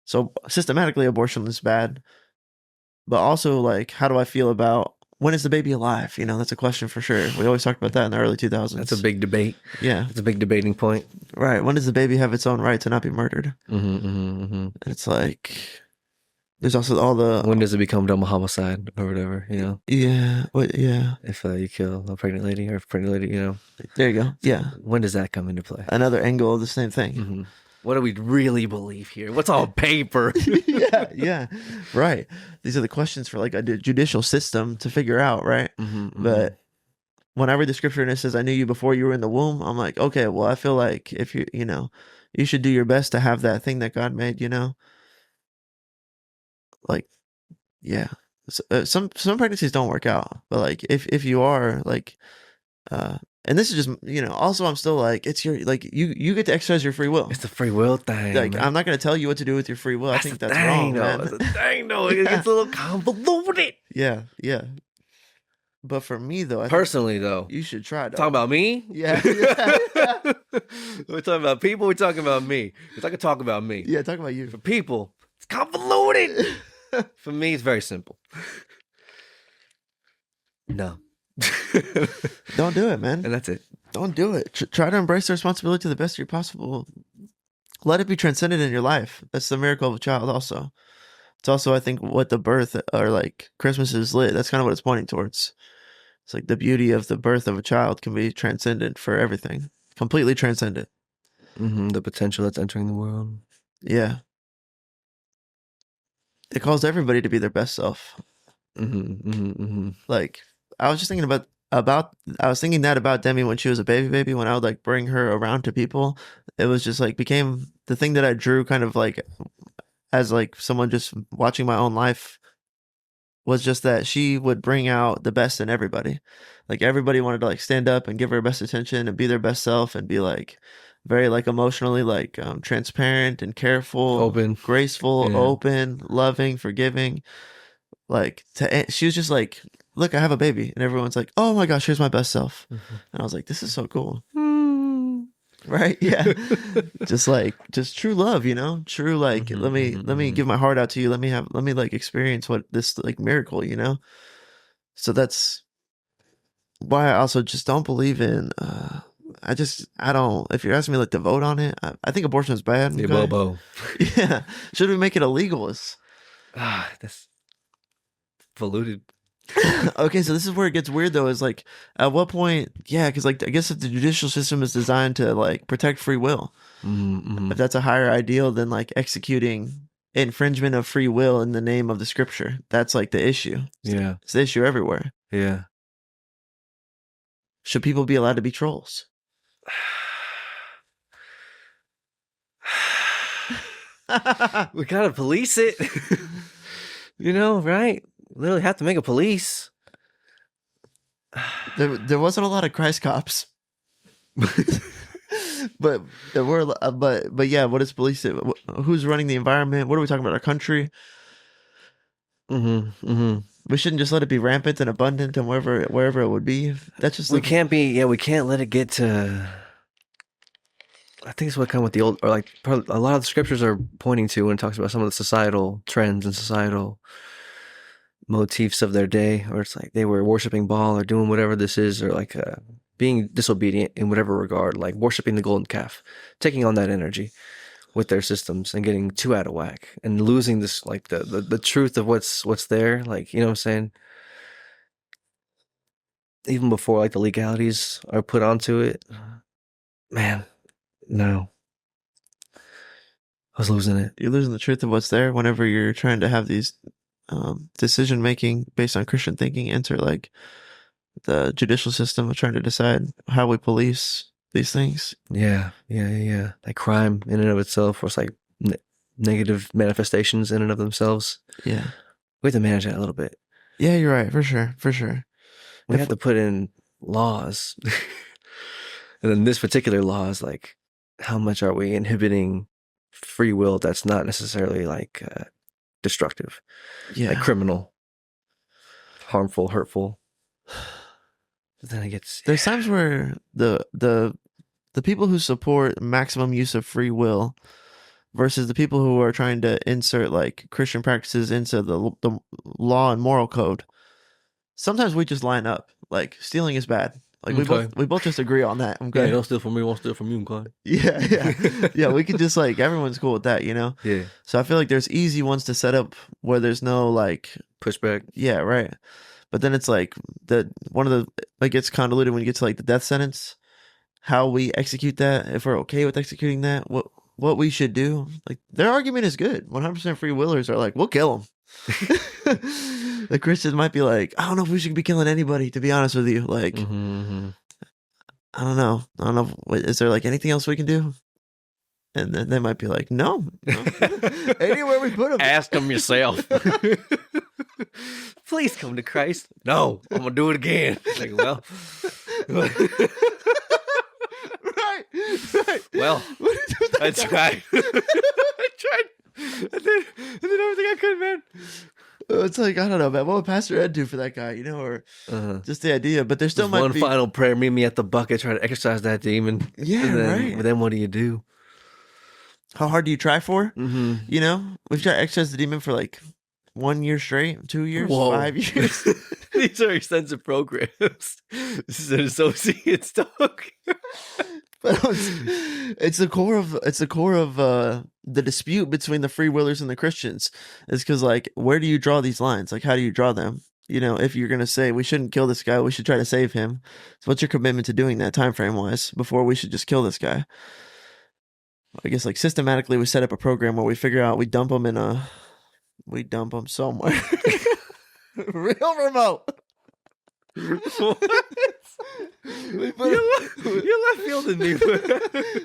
So systematically abortion is bad, but also like how do I feel about when is the baby alive? You know, that's a question for sure. We always talked about that in the early That's a 2000s. big debate. Yeah, That's a big debating point. right. When does the baby have its own right to not be murdered? Mm-hmm, mm-hmm, mm-hmm. And it's like there's also all the When does it become double homicide or whatever? You know, yeah, what yeah. if you kill a pregnant lady or if a pregnant lady, you know, There you go. Yeah, when does that come into play? another angle of the same thing. Mm-hmm. What do we really believe here? What's on paper? Yeah, yeah, right. These are the questions for like a judicial system to figure out, right? Mm-hmm, mm-hmm. But when I read the scripture and it says, "I knew you before you were in the womb," I'm like, okay, well, I feel like if you know, you should do your best to have that thing that God made, you know, like, yeah. Some pregnancies don't work out, but like if you are like, and this is just you know, also I'm still like, it's your like you get to exercise your free will. It's the free will thing. Like man. I'm not gonna tell you what to do with your free will. I think that's wrong, though. man. That's the thing, though. It gets a little convoluted. Yeah, yeah. But for me though, I think Personally, though, you should try. talking about me. Yeah, yeah, We're talking about people. We're talking about me. Because I can talk about me. yeah. Talk about you. For people, it's convoluted. For me, it's very simple. No. Don't do it, man. And that's it. Don't do it. Try to embrace the responsibility to the best of your possible. Let it be transcended in your life. That's the miracle of a child. Also, it's also I think what the birth or like Christmas is lit. That's kind of what it's pointing towards. It's like the beauty of the birth of a child can be transcendent for everything, completely transcendent. Mm-hmm. The potential that's entering the world. Yeah, it calls everybody to be their best self. Mm-hmm, mm-hmm, mm-hmm. Like I was just thinking about I was thinking that about Demi when she was a baby when I would like bring her around to people. It was just like became the thing that I drew kind of like as like someone just watching my own life was just that she would bring out the best in everybody. Like everybody wanted to like stand up and give her best attention and be their best self and be like very like emotionally like transparent and careful, Open. graceful, Yeah. open, loving, forgiving. Like she was just like, look, I have a baby, and everyone's like, oh my gosh, here's my best self. Mm-hmm. And I was like, this is so cool. Mm. Right? Yeah. just true love, you know? True like Mhm, let me mhm. give my heart out to you. Let me like experience what this like miracle, you know? So that's why I also just don't believe in I don't if you're asking me like to vote on it, I think abortion is bad. Yeah, Okay? Bobo. Yeah. Should we make it illegal? That's polluted. Okay, so this is where it gets weird though, is like at what point yeah, because like I guess if the judicial system is designed to like protect free will, Mm-hmm. if that's a higher ideal than like executing infringement of free will in the name of the scripture, that's like the issue. Yeah. It's the issue everywhere. Yeah. Should people be allowed to be trolls? We gotta police it. You know, right? Literally have to make a police. There wasn't a lot of Christ cops. But there were but yeah, what is police? Who's running the environment? What are we talking about? Our country? Mm-hmm. Mm-hmm. We shouldn't just let it be rampant and abundant and wherever it would be. That's just We can't be. Yeah, we can't let it get to. I think it's what kind of with the old, or like a lot of the scriptures are pointing to when it talks about some of the societal trends and societal motifs of their day, or it's like they were worshiping Baal or doing whatever this is, or like being disobedient in whatever regard, like worshiping the golden calf, taking on that energy with their systems and getting too out of whack and losing this like the truth of what's there, like you know what I'm saying. Even before like the legalities are put onto it, man, no, I was losing it. you're losing the truth of what's there whenever you're trying to have these decision making based on Christian thinking enter like the judicial system of trying to decide how we police these things. Yeah, yeah, yeah, yeah. Like crime in and of itself, or it's like negative manifestations in and of themselves. Yeah. We have to manage that a little bit. Yeah, you're right. For sure. For sure. We If have to put in laws. And then this particular law is like, how much are we inhibiting free will that's not necessarily like destructive, like yeah. criminal, harmful, hurtful. But then it gets, There's times where the people who support maximum use of free will versus the people who are trying to insert like Christian practices into the law and moral code. Sometimes we just line up. Like stealing is bad. Like okay. we both just agree on that. Yeah, Okay. don't steal from me, won't steal from you, okay? Yeah, yeah. Yeah, we could just like everyone's cool with that, you know? Yeah. So I feel like there's easy ones to set up where there's no like Pushback. yeah, right. But then it's like the one of the like gets convoluted when you get to like the death sentence. How we execute that, if we're okay with executing that, what we should do. Like their argument is good. 100% free willers are like, we'll kill them. The Christians might be like, I don't know if we should be killing anybody. To be honest with you, like, I don't know. I don't know. Is there like anything else we can do? And then they might be like, no. Anywhere we put them. Ask them yourself. Please come to Christ. No, I'm gonna do it again. Like, well, right. Well, What do you do with that I guy? tried. I tried. I did everything I could, man. It's like, I don't know, man. What would Pastor Ed do for that guy, you know, or just the idea? But there still Just might one be final prayer. Meet me at the bucket. Try to exorcise that demon. Yeah, and then, right. But then what do you do? How hard do you try for? Mm-hmm. You know, we've tried to exorcise the demon for like 1 year straight, 2 years, Whoa. 5 years. These are extensive programs. This is an associate's talk. But it's the core of the dispute between the free willers and the Christians. Is because like, where do you draw these lines? Like, how do you draw them? You know, if you're gonna say we shouldn't kill this guy, we should try to save him. So what's your commitment to doing that time frame wise before we should just kill this guy? I guess like systematically we set up a program where we figure out we dump him somewhere real remote. What? We put You're left fielding me.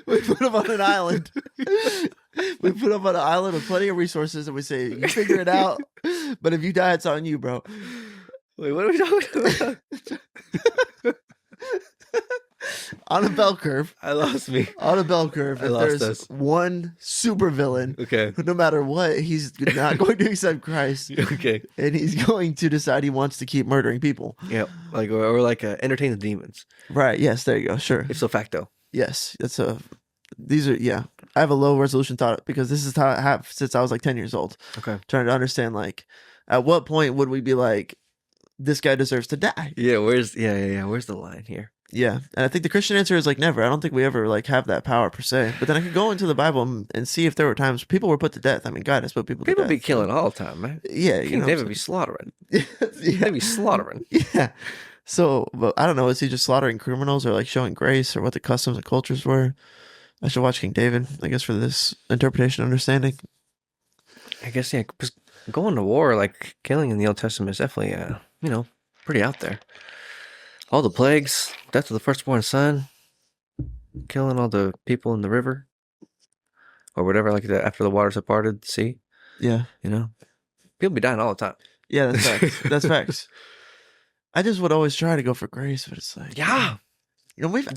we put him on an island. We put him on an island with plenty of resources, and we say, "You figure it out." But if you die, it's on you, bro. Wait, what are we talking about? On a bell curve. I lost me. On a bell curve, I if lost there's us. one super villain, Okay. who, no matter what, he's not going to accept Christ, Okay. and he's going to decide he wants to keep murdering people. Yeah. Like or like entertain the demons. Right? Yes. There you go. Sure. Ipso facto. Yes. That's a. These are yeah. I have a low resolution thought because this is how I have since I was like 10 years old. Okay. Trying to understand like, at what point would we be like, this guy deserves to die? Yeah. Where's the line here? Yeah, and I think the Christian answer is like never. I don't think we ever like have that power per se. But then I could go into the Bible and see if there were times people were put to death. I mean, God has put people to People death. be killing all the time, man. Yeah, you King know. David be slaughtering. Yeah. They be slaughtering. Yeah. So, but I don't know. Is he just slaughtering criminals or like showing grace or what the customs and cultures were? I should watch King David, I guess, for this interpretation understanding. I guess yeah. 'Cause going to war, like killing in the Old Testament, is definitely pretty out there. All the plagues, death of the firstborn son, killing all the people in the river, or whatever, like that after the waters have parted the sea. Yeah. You know, people be dying all the time. Yeah, that's facts. That's facts. I just would always try to go for grace, but it's like Yeah, you know, we've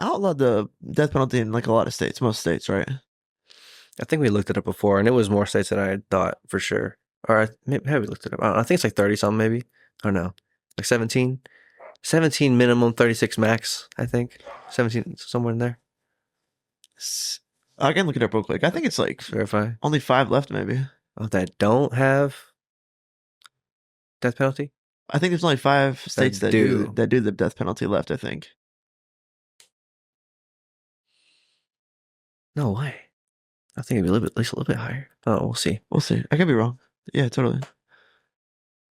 outlawed the death penalty in like a lot of states, most states, right? I think we looked it up before, and it was more states than I had thought for sure. Or maybe we looked it up. I don't know. I think it's like 30 something, maybe. I don't know, like 17. 17 minimum, 36 max, I think. 17, somewhere in there. I can look it up real quick. I think it's like Verify. only 5 left, maybe. Oh, that don't have death penalty? I think there's only 5 states that do do. that do the death penalty left, I think. No way. I think it'd be a little bit, at least a little bit higher. Oh, we'll see. We'll see. I could be wrong. Yeah, totally.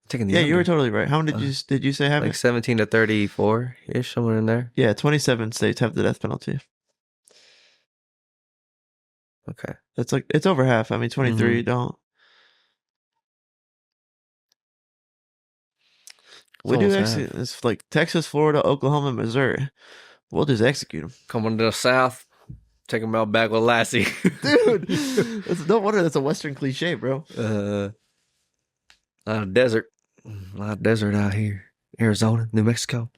Taking the Yeah, you were under. totally right. How many did you say have Like it? 17 to 34 ish, somewhere in there. Yeah, 27 states have the death penalty. Okay. That's like it's over half. I mean, 23 don't. It's We do almost actually. half. It's like Texas, Florida, Oklahoma, Missouri. We'll just execute them. Coming to the south, take them out back with Lassie. Dude, no wonder that's a Western cliche, bro. A lot of desert. A lot of desert out here. Arizona, New Mexico.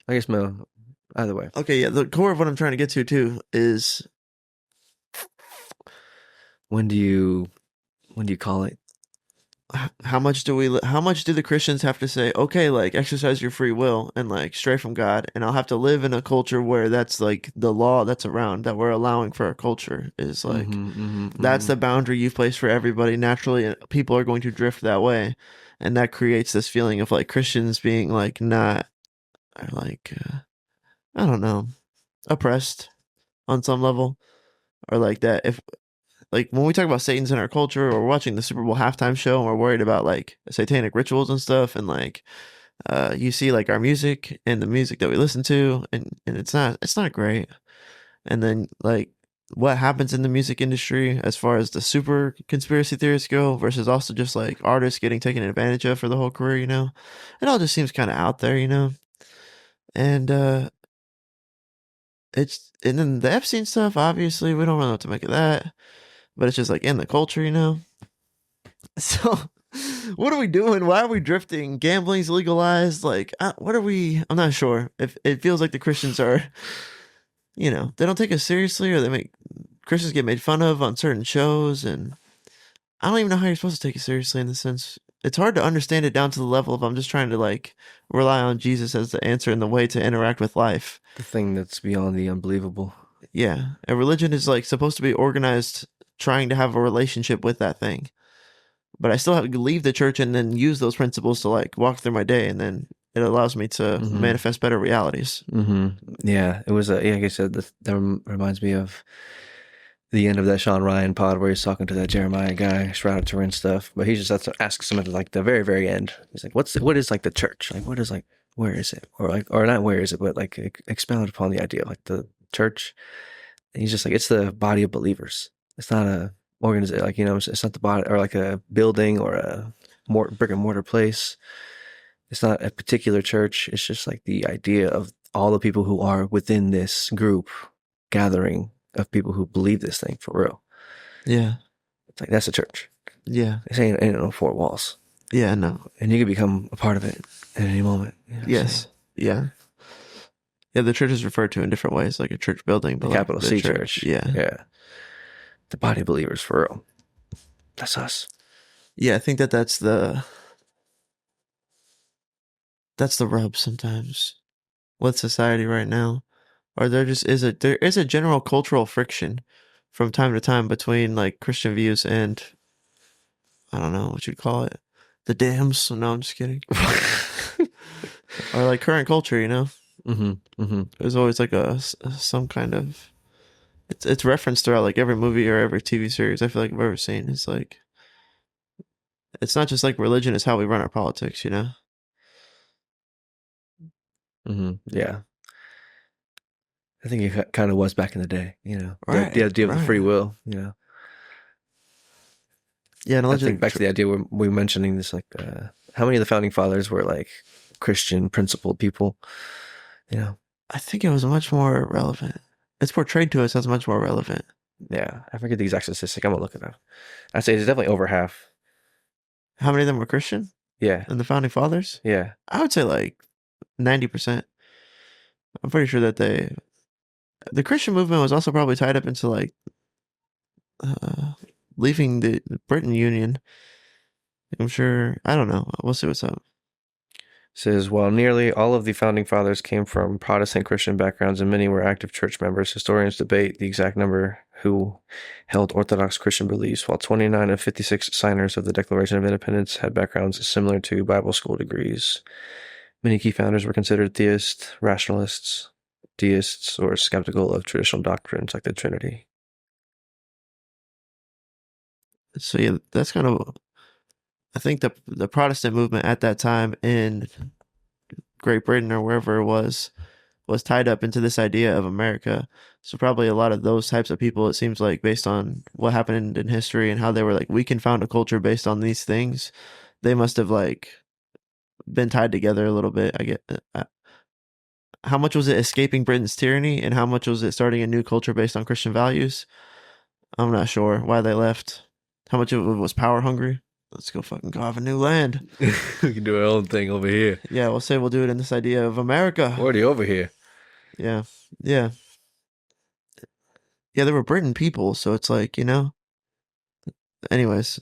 I guess no. Either way. Okay, yeah, the core of what I'm trying to get to too is When do you call it? how much do the Christians have to say, okay, like exercise your free will and like stray from God, and I'll have to live in a culture where that's like the law that's around that we're allowing for our culture is like that's the boundary you've placed for everybody. Naturally, people are going to drift that way, and that creates this feeling of like Christians being like not like I don't know, oppressed on some level, or like that if like when we talk about Satan's in our culture or we're watching the Super Bowl halftime show and we're worried about like satanic rituals and stuff and like you see like our music and the music that we listen to and it's not great. And then like what happens in the music industry as far as the super conspiracy theorists go versus also just like artists getting taken advantage of for the whole career, you know? It all just seems kind of out there, you know? And and then the Epstein stuff, obviously, we don't really know what to make of that. But it's just like in the culture, you know? So, what are we doing? Why are we drifting? Gambling's legalized. Like, what are we? I'm not sure. If it feels like the Christians are, you know, they don't take us seriously, or they make Christians get made fun of on certain shows, and I don't even know how you're supposed to take it seriously in the sense. It's hard to understand it down to the level of I'm just trying to like rely on Jesus as the answer and the way to interact with life. The thing that's beyond the unbelievable. Yeah, a religion is like supposed to be organized, trying to have a relationship with that thing. But I still have to leave the church and then use those principles to like walk through my day, and then it allows me to manifest better realities. Yeah, it was like I said, that reminds me of the end of that Sean Ryan pod where he's talking to that Jeremiah guy, Shrouded Turin stuff. But he just asks him at like the very, very end. He's like, what is like the church? Like, what is like, where is it? Or not where is it, but like expound upon the idea of like the church. And he's just like, it's the body of believers. It's not a organization, like, you know, it's not the body or like a building or a brick and mortar place. It's not a particular church. It's just like the idea of all the people who are within this group gathering of people who believe this thing for real. Yeah. It's like, that's a church. Yeah. This ain't no four walls. Yeah, no. And you can become a part of it at any moment. You know yes. Yeah. Yeah, the church is referred to in different ways, like a church building. But the like capital C church. Yeah. Yeah. The body of believers for real. That's us. Yeah, I think that's the rub sometimes with society right now. Or there is a general cultural friction from time to time between like Christian views and I don't know what you'd call it, the dams. No, I'm just kidding. Or like current culture, you know. There's always like some kind of it's referenced throughout like every movie or every TV series I feel like I've ever seen. It's like it's not just like religion; it's how we run our politics, you know. Yeah. I think it kind of was back in the day, you know, right, the idea of the free will, you know. Yeah, and I think back to the idea we were mentioning this, like, how many of the founding fathers were like Christian principled people, you know? I think it was much more relevant. It's portrayed to us as much more relevant. Yeah, I forget the exact statistic. I'm gonna look it up. I'd say it's definitely over half. How many of them were Christian? Yeah, and the founding fathers. Yeah, I would say like 90%. I'm pretty sure that the Christian movement was also probably tied up into like leaving the Britain Union. I'm sure. I don't know. We'll see what's up. Says, while nearly all of the founding fathers came from Protestant Christian backgrounds and many were active church members, historians debate the exact number who held Orthodox Christian beliefs, while 29 of 56 signers of the Declaration of Independence had backgrounds similar to Bible school degrees. Many key founders were considered theists, rationalists, deists, or skeptical of traditional doctrines like the Trinity. So yeah, that's kind of, I think the Protestant movement at that time in Great Britain or wherever it was tied up into this idea of America. So probably a lot of those types of people, it seems like, based on what happened in history and how they were like, we can found a culture based on these things. They must have like been tied together a little bit. I get how much was it escaping Britain's tyranny, and how much was it starting a new culture based on Christian values? I'm not sure why they left. How much of it was power hungry? Let's go fucking carve a new land. We can do our own thing over here. Yeah, we'll say we'll do it in this idea of America. We're already over here. Yeah, yeah, yeah. They were Britain people, so it's like, you know. Anyways,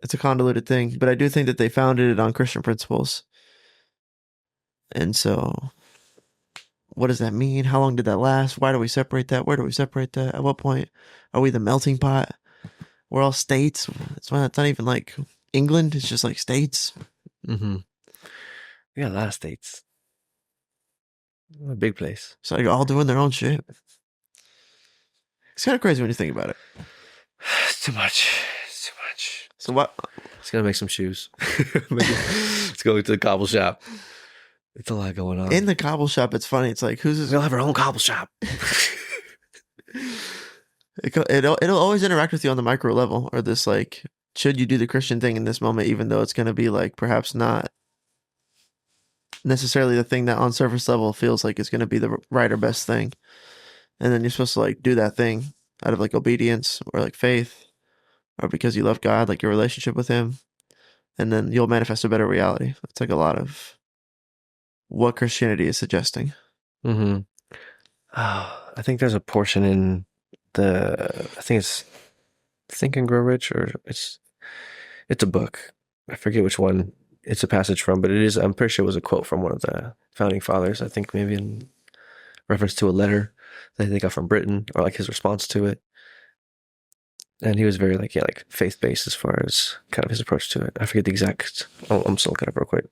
it's a convoluted thing, but I do think that they founded it on Christian principles. And so, what does that mean? How long did that last? Why do we separate that? Where do we separate that? At what point are we the melting pot? We're all states. It's not even like England. It's just like states. Mm-hmm. We got a lot of states. A big place. So like all doing their own shit. It's kind of crazy when you think about it. It's too much. It's too much. So what? It's gonna make some shoes. Let's go to the cobble shop. It's a lot going on. In the cobble shop, it's funny. It's like, who's this? We'll have our own cobble shop. It'll always interact with you on the micro level, or this like, should you do the Christian thing in this moment, even though it's going to be like perhaps not necessarily the thing that on surface level feels like it's going to be the right or best thing, and then you're supposed to like do that thing out of like obedience or like faith, or because you love God, like your relationship with Him, and then you'll manifest a better reality. It's like a lot of what Christianity is suggesting. Mm-hmm. Oh, I think there's a portion in I think it's Think and Grow Rich, or it's a book. I forget which one it's a passage from, but I'm pretty sure it was a quote from one of the founding fathers. I think maybe in reference to a letter that they got from Britain, or like his response to it. And he was very like faith-based as far as kind of his approach to it. I forget the exact. Oh, I'm still looking up real quick.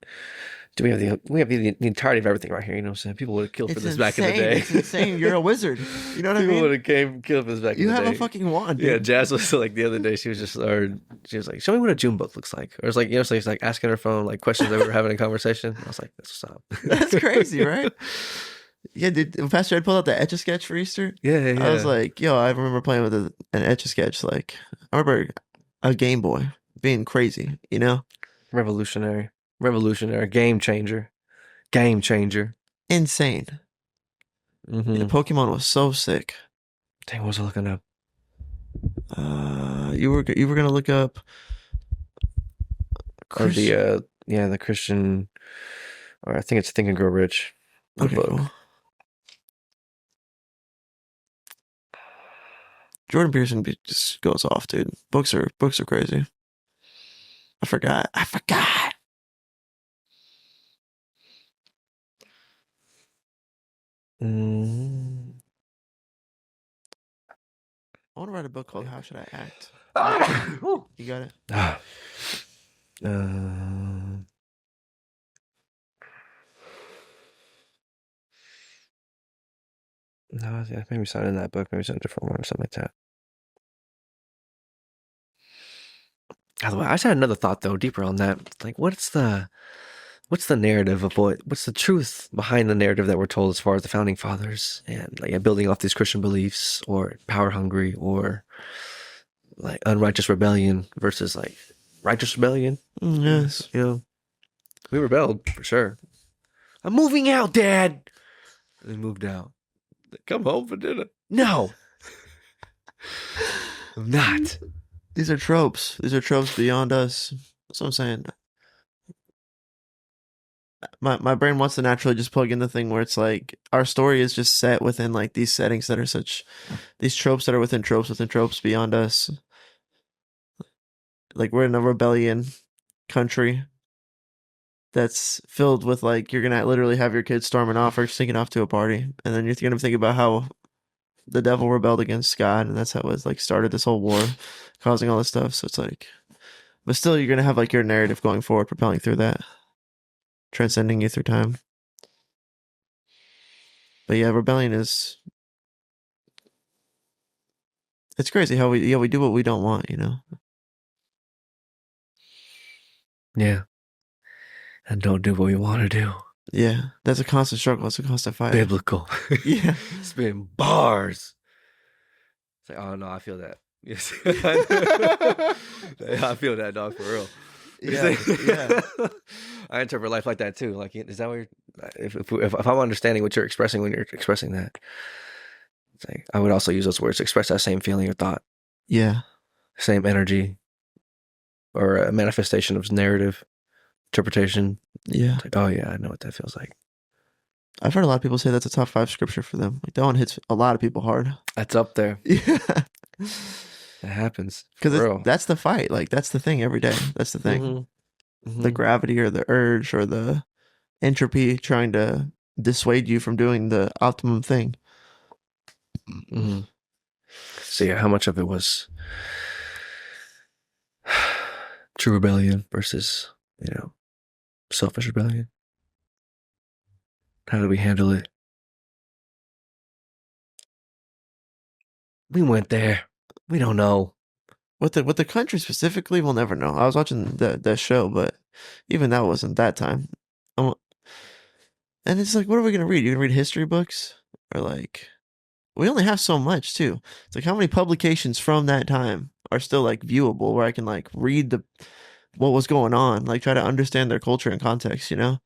Do we have the entirety of everything right here? You know what I'm saying? People would have killed for this back in the day. It's insane. You're a wizard. You know what I mean? People would have killed for this back in the day. You have a fucking wand. Dude. Yeah, Jazz was like the other day. She was like, "Show me what a June book looks like." Or it's like, so he's like asking her phone like questions that we were having a conversation. I was like, "That's what's up." That's crazy, right? Yeah, dude. Pastor Ed pulled out the Etch-a-Sketch for Easter. Yeah. I was like, yo, I remember playing with an Etch-a-Sketch. Like, I remember a Game Boy being crazy. You know, revolutionary, game changer. Insane. Mm-hmm. Yeah, Pokemon was so sick. Dang, what was I looking up? You were gonna look up the Christian, or I think it's Think and Grow Rich. Okay, book. cool. Jordan Peterson just goes off, dude. Books are crazy. I forgot. Mm. I want to write a book called How Should I Act? You got it? No, maybe it's not in that book. Maybe it's in a different one or something like that. By the way, I just had another thought though, deeper on that. Like, what's the narrative of what's the truth behind the narrative that we're told as far as the founding fathers and like building off these Christian beliefs, or power hungry, or like unrighteous rebellion versus like righteous rebellion? Yes. You know, we rebelled for sure. I'm moving out, Dad. And they moved out. Come home for dinner. No. I'm not. These are tropes. These are tropes beyond us. That's what I'm saying. My brain wants to naturally just plug in the thing where it's like our story is just set within like these settings that are these tropes that are within tropes beyond us. Like we're in a rebellion country that's filled with like you're gonna literally have your kids storming off or sneaking off to a party, and then you're gonna think about how the devil rebelled against God, and that's how it like started this whole war, causing all this stuff. So it's like, but still, you're gonna have like your narrative going forward, propelling through that, transcending you through time. But yeah, rebellion is. It's crazy how we do what we don't want, you know. Yeah. And don't do what we want to do. Yeah, that's a constant struggle. It's a constant fight. Biblical. Yeah. Spin bars. It's like, oh no, I feel that. Yes. I feel that, dog, for real. Yeah, yeah, I interpret life like that too. Like, is that what you're, if I'm understanding what you're expressing when you're expressing that, it's like, I would also use those words to express that same feeling or thought, yeah, same energy, or a manifestation of narrative interpretation. yeah. It's like, oh yeah, I know what that feels like. I've heard a lot of people say that's a top 5 scripture for them. Like that one hits a lot of people hard. That's up there. Yeah, It happens. because that's the fight. Like that's the thing every day. That's the thing. The gravity or the urge or the entropy trying to dissuade you from doing the optimum thing. Mm-hmm. So yeah, how much of it was true rebellion versus, selfish rebellion? How did we handle it? We went there. We don't know. With the country specifically, we'll never know. I was watching that show, but even that wasn't that time. And it's like, what are we gonna read? You gonna read history books or like? We only have so much too. It's like how many publications from that time are still like viewable where I can like read what was going on, like try to understand their culture and context, you know?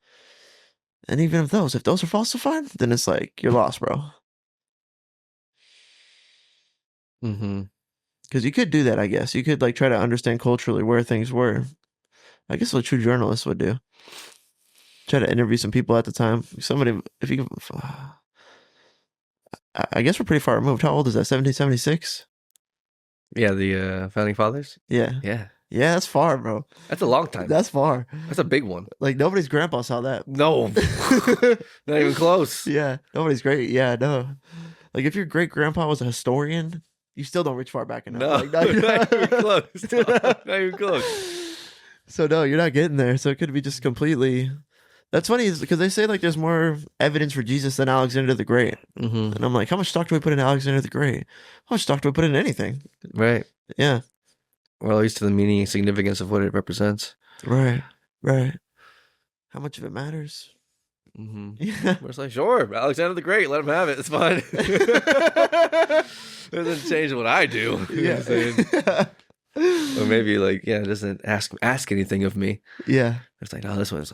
And even if those are falsified, then it's like you're lost, bro. Mm-hmm. Because you could do that, I guess. You could like try to understand culturally where things were. I guess what a true journalist would do. Try to interview some people at the time. Somebody, if you can, I guess we're pretty far removed. How old is that? 1776? Yeah, the founding fathers. Yeah. Yeah, Yeah, that's far, bro. that's a long time. That's far. That's a big one. Like nobody's grandpa saw that. No, not even close. Yeah, nobody's great. Yeah, no. Like if your great grandpa was a historian, you still don't reach far back enough. No, Like, not even close. Not even close. So no, you're not getting there. So it could be just completely. That's funny is because they say like there's more evidence for Jesus than Alexander the Great, Mm-hmm. and I'm like, how much stock do we put in Alexander the Great? How much stock do we put in anything? Right. Yeah, Or at least to the meaning and significance of what it represents. right, right. How much of it matters? Mm-hmm. Yeah. We're just like, sure, Alexander the Great, let him have it. It's fine. It doesn't change what I do. You know what I'm saying? Or maybe like, yeah, it doesn't ask anything of me. Yeah. It's like, no, this one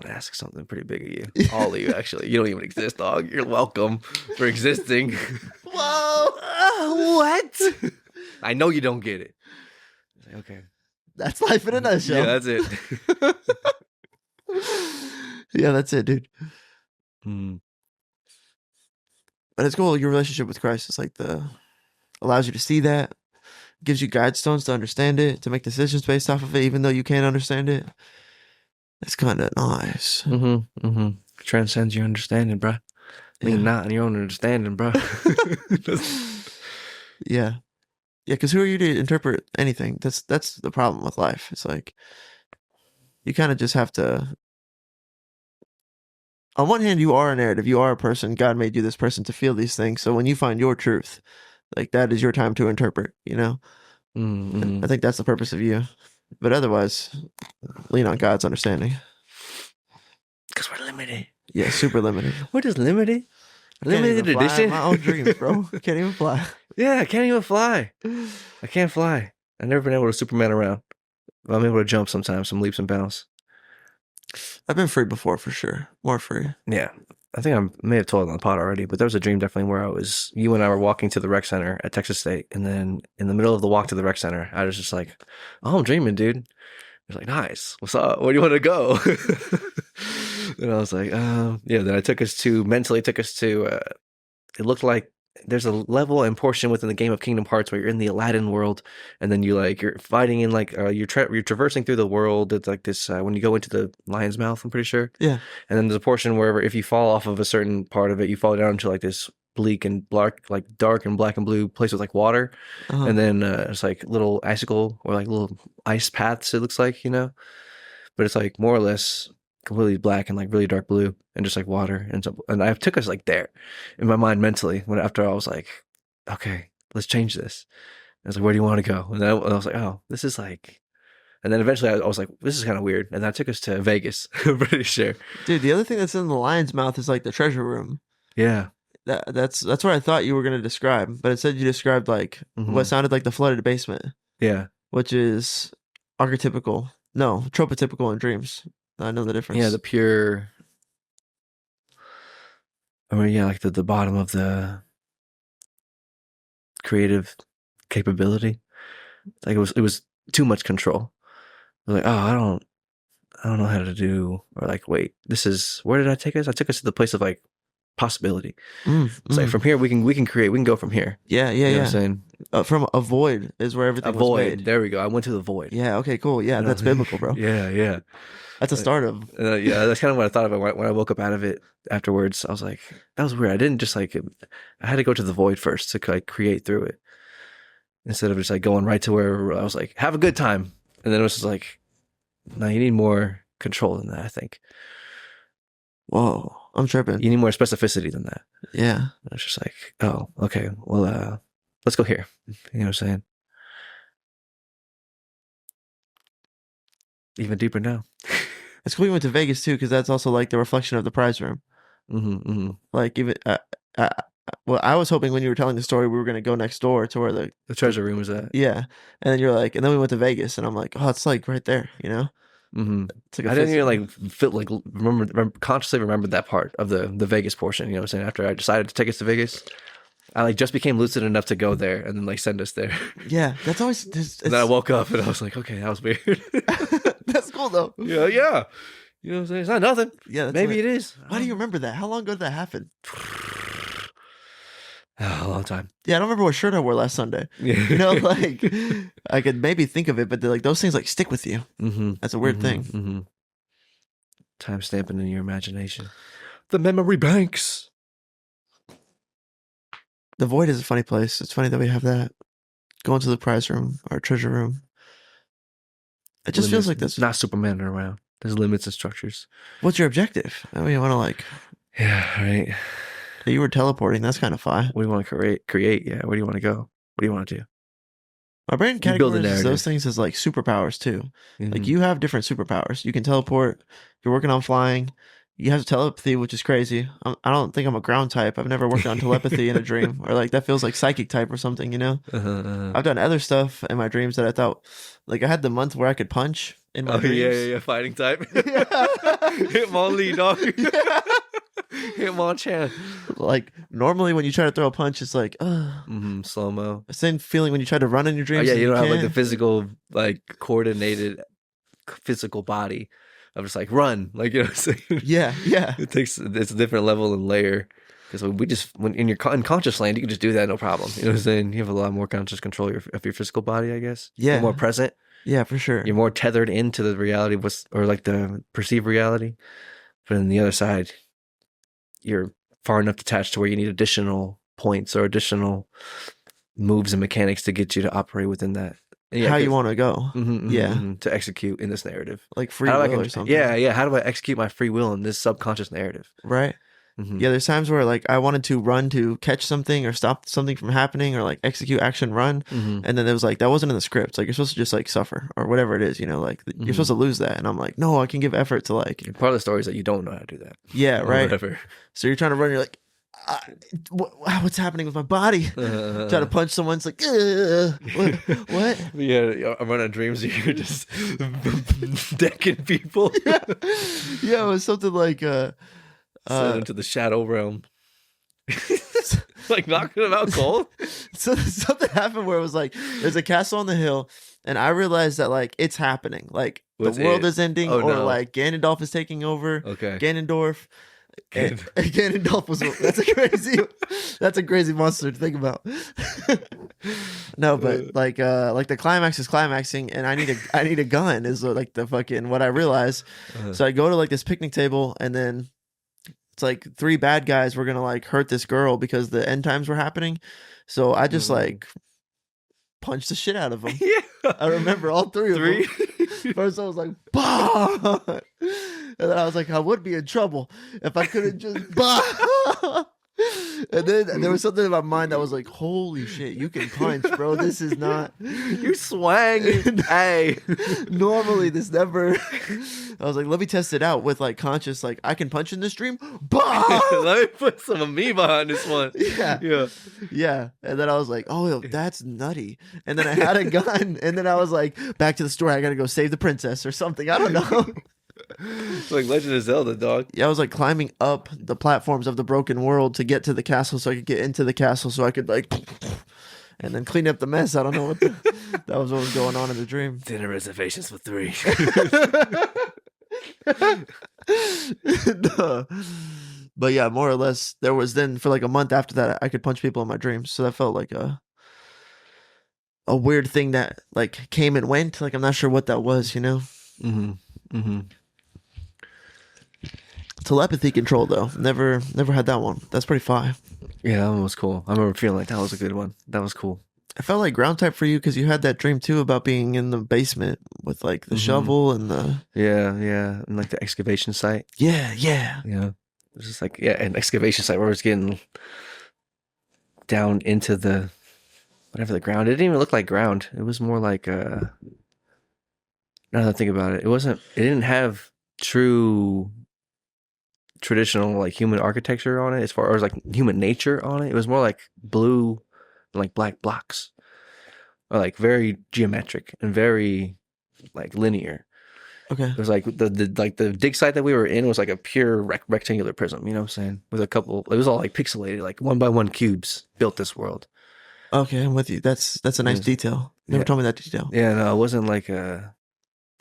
asks something pretty big of you. All of you, actually. You don't even exist, dog. You're welcome for existing. Whoa. What? I know you don't get it. It's like, okay. That's life in a nutshell. Yeah, that's it. Yeah, that's it, dude. Hmm. But it's cool. Your relationship with Christ is like allows you to see that, gives you guidestones to understand it, to make decisions based off of it, even though you can't understand it. It's kind of nice. Mm-hmm. Mm-hmm. Transcends your understanding, bro. Lean not on your own understanding, bro. Yeah. Yeah, because who are you to interpret anything? That's the problem with life. It's like you kind of just have to. On one hand, you are a narrative. You are a person. God made you this person to feel these things. So when you find your truth, like that is your time to interpret. You know. Mm-hmm. I think that's the purpose of you. But otherwise, lean on God's understanding. Because we're limited. Yeah, super limited. We're just limited. Limited Fly edition. my own dreams, bro. Can't even fly. Yeah, I can't even fly. I can't fly. I've never been able to Superman around. I'm able to jump sometimes, some leaps and bounds. I've been free before, for sure. More free. Yeah. I think I may have told it on the pod already, but there was a dream definitely where you and I were walking to the rec center at Texas State. And then in the middle of the walk to the rec center, I was just like, oh, I'm dreaming, dude. I was like, nice. What's up? Where do you want to go? And I was like, yeah. Then mentally took us to, it looked like there's a level and portion within the game of Kingdom Hearts where you're in the Aladdin world, and then you're fighting in like you're traversing through the world. It's like this when you go into the lion's mouth, I'm pretty sure. Yeah. And then there's a portion where if you fall off of a certain part of it, you fall down into like this bleak and dark and black and blue place with like water, and then it's like little icicle or like little ice paths. It looks like, but it's like more or less completely black and like really dark blue and just like water. And I took us like there in my mind mentally after I was like, okay, let's change this. I was like, where do you want to go? And then I was like, oh, this is like, and then eventually I was like, this is kind of weird. And that took us to Vegas. I'm pretty sure. Dude, the other thing that's in the lion's mouth is like the treasure room. Yeah. That's what I thought you were going to describe, but it said you described like what sounded like the flooded basement. Yeah. Which is archetypical No, tropotypical and dreams. I know the difference. Yeah, the pure. Or yeah, like the bottom of the creative capability. Like it was too much control. I was like, oh, I don't know how to do, or like, wait, this is, where did I take us? I took us to the place of like possibility. It's like from here we can create, we can go from here. Yeah, You know what I'm saying? From a void is where everything A was void. made. There we go. I went to the void. Yeah. Okay. Cool. Yeah, You know? that's biblical, bro. Yeah. That's a start of. Yeah, that's kind of what I thought about when I woke up out of it afterwards. I was like, that was weird. I didn't just like, I had to go to the void first to like create through it instead of just like going right to where I was like, have a good time. And then it was just like, no, you need more control than that, I think. Whoa, I'm tripping. You need more specificity than that. Yeah. And it's just like, oh, okay, well, let's go here. You know what I'm saying? Even deeper now. It's cool you went to Vegas too, because that's also like the reflection of the prize room. Like even, well, I was hoping when you were telling the story, we were going to go next door to where the treasure room was at. Yeah. And then you're like, and then we went to Vegas and I'm like, oh, it's like right there, you know? Like I didn't even like feel like consciously remember that part of the Vegas portion. You know what I'm saying? After I decided to take us to Vegas, I like just became lucid enough to go there and then like send us there. Yeah, that's always. And then I woke up and I was like, okay, that was weird. That's cool though. Yeah. You know what I'm saying? It's not nothing. Yeah, maybe it is. Why do you remember that? How long ago did that happen? A long time. Yeah, I don't remember what shirt I wore last Sunday. You know, like I could maybe think of it, but like those things like stick with you. That's a weird thing. Time stamping in your imagination. The memory banks. The void is a funny place. It's funny that we have that. Going to the prize room or treasure room. It just feels like this. Not Superman around. There's limits and structures. What's your objective? I mean, you want to like. Yeah, right. You were teleporting. That's kind of fun. What do you want to create? Yeah. Where do you want to go? What do you want to do? My brain categorizes those things as like superpowers too. Like you have different superpowers. You can teleport. You're working on flying. You have telepathy, which is crazy. I don't think I'm a ground type. I've never worked on telepathy in a dream, or like that feels like psychic type or something. You know, I've done other stuff in my dreams that I thought, like I had the month where I could punch in my dreams. Yeah, fighting type. Hitmonlee, dog. Hitmonchan. Like normally when you try to throw a punch, it's like, slow mo. Same feeling when you try to run in your dreams. Oh, yeah, you don't have like the physical, like coordinated physical body. I'm just like run, like you know what I'm saying. Yeah. It's a different level and layer because when in your unconscious land, you can just do that no problem. You know what I'm saying? You have a lot more conscious control of your physical body, I guess. Yeah, you're more present. Yeah, for sure. You're more tethered into the reality or like the perceived reality. But on the other side, you're far enough detached to where you need additional points or additional moves and mechanics to get you to operate within that. How you want to go. To execute in this narrative. Like free will or something. Yeah. How do I execute my free will in this subconscious narrative? Right. Yeah, there's times where like I wanted to run to catch something or stop something from happening or like execute action run. And then there was like, that wasn't in the script. Like you're supposed to just like suffer or whatever it is, you know, like you're supposed to lose that. And I'm like, no, I can give effort to like. Part of the story is that you don't know how to do that. Yeah, right. Whatever. So you're trying to run, you're like, what's happening with my body? Try to punch someone, it's like, what? Yeah, I'm running dreams. You're just decking people. Yeah, it was something like sent into the shadow realm. Like knocking them out cold. So something happened where it was like there's a castle on the hill, and I realized that like it's happening. Like the world is ending, or like Ganondorf is taking over. Okay, Ganondorf. And Ganondorf was that's a crazy monster to think about. No, but like the climax is climaxing, and I need a gun is like the fucking what I realized. So I go to like this picnic table, and then it's like 3 bad guys were gonna like hurt this girl because the end times were happening. So I just like punched the shit out of them. Yeah, I remember all 3 of them. First I was like, bah! And then I was like, I would be in trouble if I couldn't just bah! And then there was something in my mind that was like, holy shit, you can punch, bro. This is not. You swang. Hey. Normally, this never. I was like, let me test it out with like conscious, like, I can punch in this dream. Bah! Let me put some of me behind this one. Yeah. Yeah. Yeah. And then I was like, oh, that's nutty. And then I had a gun. And then I was like, back to the store. I got to go save the princess or something. I don't know. It's like Legend of Zelda, dog. Yeah, I was like climbing up the platforms of the broken world to get to the castle so I could get into the castle so I could like and then clean up the mess. I don't know what that was what was going on in the dream. Dinner reservations for 3. No. But yeah, more or less there was then for like a month after that I could punch people in my dreams. So that felt like a weird thing that like came and went. Like I'm not sure what that was, you know? Mm-hmm. Mm-hmm. Telepathy control though. Never had that one. That's pretty fire. Yeah, that one was cool. I remember feeling like that was a good one. That was cool. I felt like ground type for you because you had that dream too about being in the basement with like the shovel and the Yeah, and like the excavation site. yeah. Yeah, it was just like an excavation site where it's getting down into the whatever the ground. It didn't even look like ground. It was more like now that I think about it, it didn't have true traditional like human architecture on it as far as like human nature on it. It was more like blue and like black blocks, or like very geometric and very like linear. Okay. It was like the dig site that we were in was like a pure rectangular prism, you know what I'm saying? With a couple, it was all like pixelated, like 1x1 cubes built this world. Okay, I'm with you. That's a nice detail. Never told me that detail. Yeah, no, it wasn't like a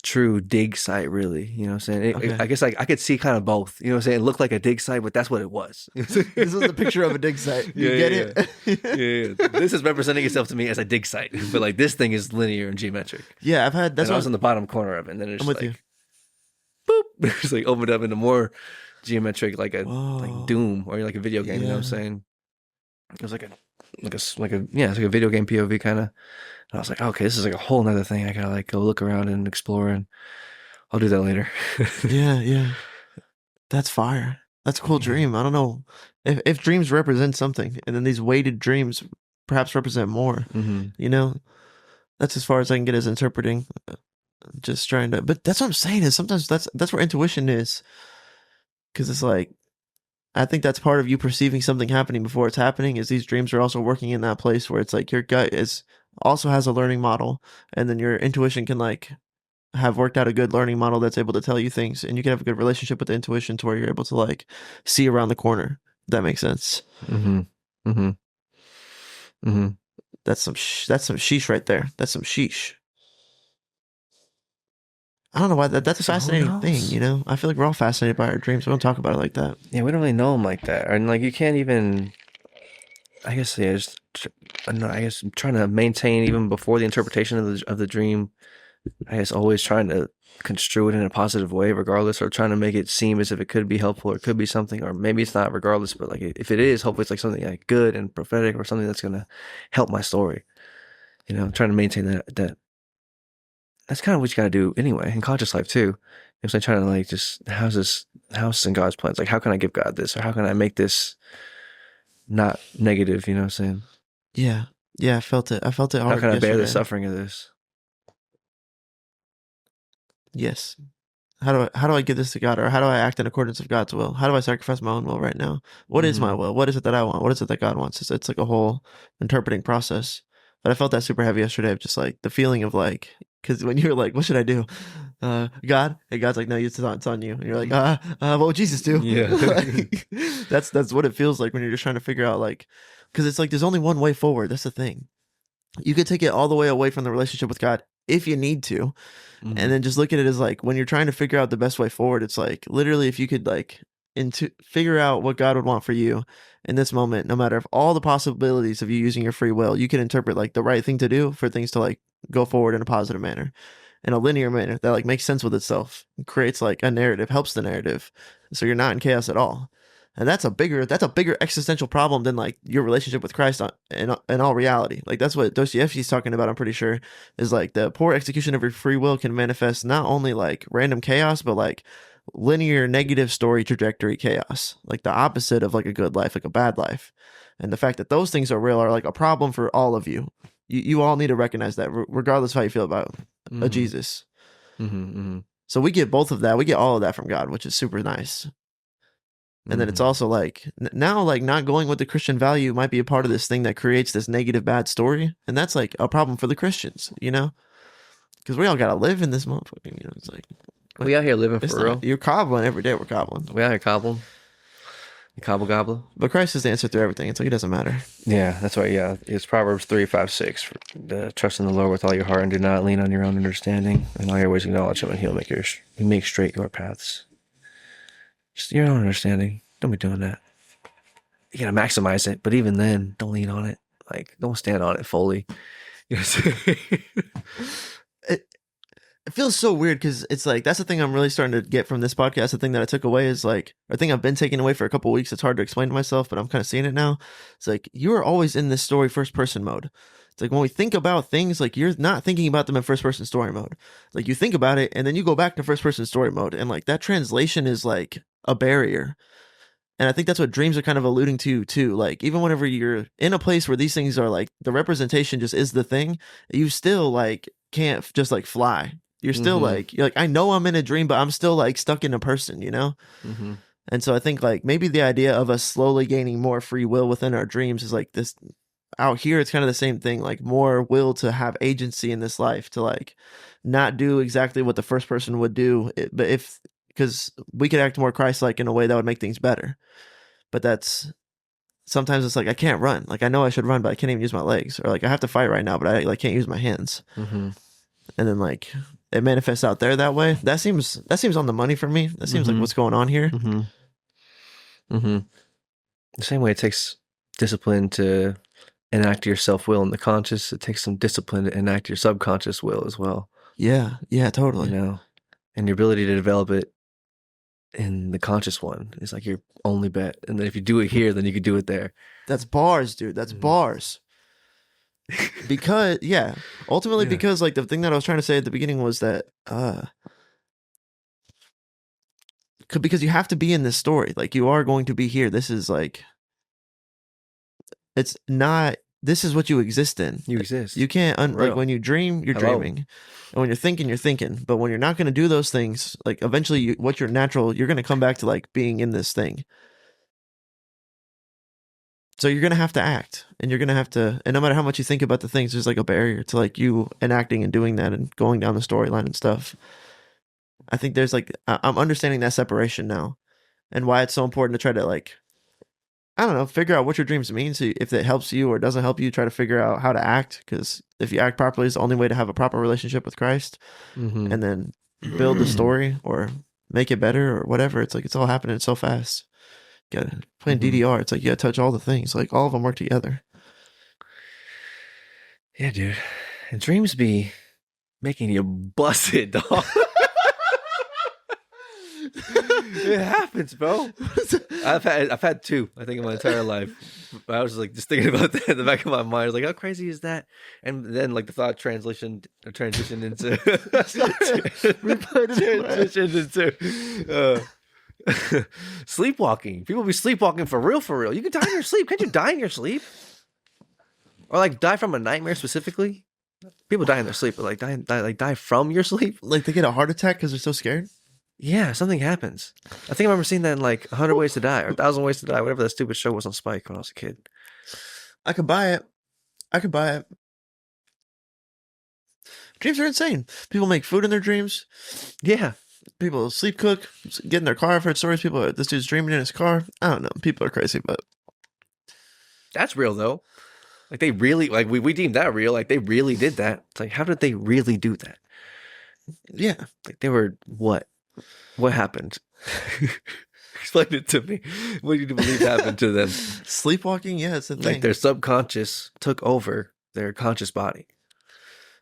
true dig site, really. You know what I'm saying? Okay. I guess like I could see kind of both. You know what I'm saying? It looked like a dig site, but that's what it was. This was a picture of a dig site. You get it? Yeah. This is representing itself to me as a dig site, but like this thing is linear and geometric. Yeah, I've had that's And I what was in the bottom corner of it, and then it's I'm just with like boop. It's like opened up into more geometric, like Whoa. like Doom or like a video game. You know what I'm Yeah. saying? It was it's like a video game POV kind of. And I was like, okay, this is like a whole nother thing. I gotta like go look around and explore, and I'll do that later. Yeah. That's fire. That's a cool dream. I don't know if dreams represent something, and then these weighted dreams perhaps represent more. Mm-hmm. You know, that's as far as I can get as interpreting. Just trying to, but that's what I'm saying is sometimes that's where intuition is, because it's like I think that's part of you perceiving something happening before it's happening. Is these dreams are also working in that place where it's like your gut is also has a learning model, and then your intuition can like have worked out a good learning model that's able to tell you things, and you can have a good relationship with the intuition to where you're able to like see around the corner. If that makes sense. Mm-hmm. Mm-hmm. Mm-hmm. That's some sheesh right there. That's some sheesh. I don't know why that's a So who fascinating thing, knows? you know? I feel like we're all fascinated by our dreams. We don't talk about it like that. Yeah, we don't really know them like that, and like you can't even. I guess I don't know. I guess I'm trying to maintain even before the interpretation of the dream. I guess always trying to construe it in a positive way, regardless, or trying to make it seem as if it could be helpful or it could be something, or maybe it's not, regardless. But like if it is, hopefully it's like something like good and prophetic or something that's gonna help my story. You know, trying to maintain that. That's kind of what you gotta do anyway in conscious life too. If I'm trying to like just how's this in God's plans? Like how can I give God this, or how can I make this not negative? You know what I'm saying? Yeah. I felt it. How How can I bear the suffering of this? Yes. How do I give this to God, or how do I act in accordance with God's will? How do I sacrifice my own will right now? What is my will? What is it that I want? What is it that God wants? It's like a whole interpreting process. But I felt that super heavy yesterday of just like the feeling of like, because when you're like, what should I do? God, and God's like, no, it's on you. And you're like, what would Jesus do? Yeah. Like, that's what it feels like when you're just trying to figure out like, because it's like there's only one way forward. That's the thing. You could take it all the way away from the relationship with God if you need to, and then just look at it as like when you're trying to figure out the best way forward. It's like literally if you could like figure out what God would want for you in this moment, no matter if all the possibilities of you using your free will, you can interpret like the right thing to do for things to like go forward in a positive manner, in a linear manner that like makes sense with itself, creates like a narrative, helps the narrative, so you're not in chaos at all. And that's a bigger existential problem than like your relationship with Christ in all reality. Like that's what Dostoevsky's talking about. I'm pretty sure is like the poor execution of your free will can manifest not only like random chaos, but like linear negative story trajectory chaos, like the opposite of like a good life, like a bad life. And the fact that those things are real are like a problem for all of you. You all need to recognize that, regardless of how you feel about a Jesus. So we get both of that. We get all of that from God, which is super nice. And then it's also like now, like not going with the Christian value might be a part of this thing that creates this negative bad story, and that's like a problem for the Christians, you know, because we all gotta live in this motherfucker. You know, it's like we out here living for real. You're cobbling every day. We're cobbling. We out here cobbling. You cobble gobbler. But Christ is the answer to everything. It's like it doesn't matter. Yeah, that's right. Yeah, it's Proverbs 3:5-6. Trust in the Lord with all your heart and do not lean on your own understanding. In all your ways acknowledge Him, and He'll make straight your paths. Just your own understanding. Don't be doing that. You gotta maximize it, but even then, don't lean on it. Like, don't stand on it fully. You know what I'm saying? It feels so weird because it's like that's the thing I'm really starting to get from this podcast. The thing that I took away is like, or thing I've been taking away for a couple of weeks. It's hard to explain to myself, but I'm kind of seeing it now. It's like you are always in this story first person mode. It's like when we think about things, like you're not thinking about them in first person story mode. Like you think about it and then you go back to first person story mode, and like that translation is like a barrier. And I think that's what dreams are kind of alluding to too. Like even whenever you're in a place where these things are like the representation just is the thing, you still like can't just like fly. You're still like, you're like, I know I'm in a dream, but I'm still like stuck in a person, you know? And so I think like maybe the idea of us slowly gaining more free will within our dreams is like this out here. It's kind of the same thing, like more will to have agency in this life, to like not do exactly what the first person would do. But if, because we could act more Christ-like in a way that would make things better. But that's, sometimes it's like, I can't run. Like I know I should run, but I can't even use my legs. Or like I have to fight right now, but I like can't use my hands. And then like, it manifests out there that way. That seems on the money for me. That seems like what's going on here. The same way it takes discipline to enact your self-will in the conscious, it takes some discipline to enact your subconscious will as well. Yeah, totally. You know, and your ability to develop it in the conscious one is like your only bet. And then if you do it here, then you could do it there. That's bars, dude. That's bars. Because ultimately because like the thing that I was trying to say at the beginning was that because you have to be in this story, like you are going to be here. This is like, it's not, this is what you exist in. You exist. You can't like when you dream, you're dreaming, and when you're thinking. But when you're not going to do those things, like eventually you're going to come back to like being in this thing. So you're going to have to act, and you're going to have to, and no matter how much you think about the things, there's like a barrier to like you enacting and doing that and going down the storyline and stuff. I think there's like, I'm understanding that separation now and why it's so important to try to like, I don't know, figure out what your dreams mean. So if it helps you or doesn't help you, try to figure out how to act. Because if you act properly, it's the only way to have a proper relationship with Christ, and then build the story or make it better or whatever. It's like, it's all happening so fast. Playing DDR, it's like you gotta touch all the things. Like all of them work together. Yeah, dude. And dreams be making you bust it, dog. It happens, bro. I've had two, I think, in my entire life. I was like just thinking about that in the back of my mind. I was like, how crazy is that? And then like the thought transitioned into sleepwalking. People be sleepwalking for real. You can die in your sleep. Can't you die in your sleep? Or like die from a nightmare specifically? People die in their sleep, but like die from your sleep. Like they get a heart attack because they're so scared. Yeah, something happens. I think I remember seeing that in like 100 Ways to Die or 1,000 Ways to Die, whatever that stupid show was on Spike when I was a kid. I could buy it. Dreams are insane. People make food in their dreams. Yeah. People sleep cook, get in their car. I've heard stories. This dude's dreaming in his car. I don't know. People are crazy, but that's real though. Like they really, like we deemed that real. Like they really did that. It's like, how did they really do that? Yeah. Like they were what? What happened? Explain it to me. What do you believe happened to them? Sleepwalking? Yeah, it's a thing. Like their subconscious took over their conscious body.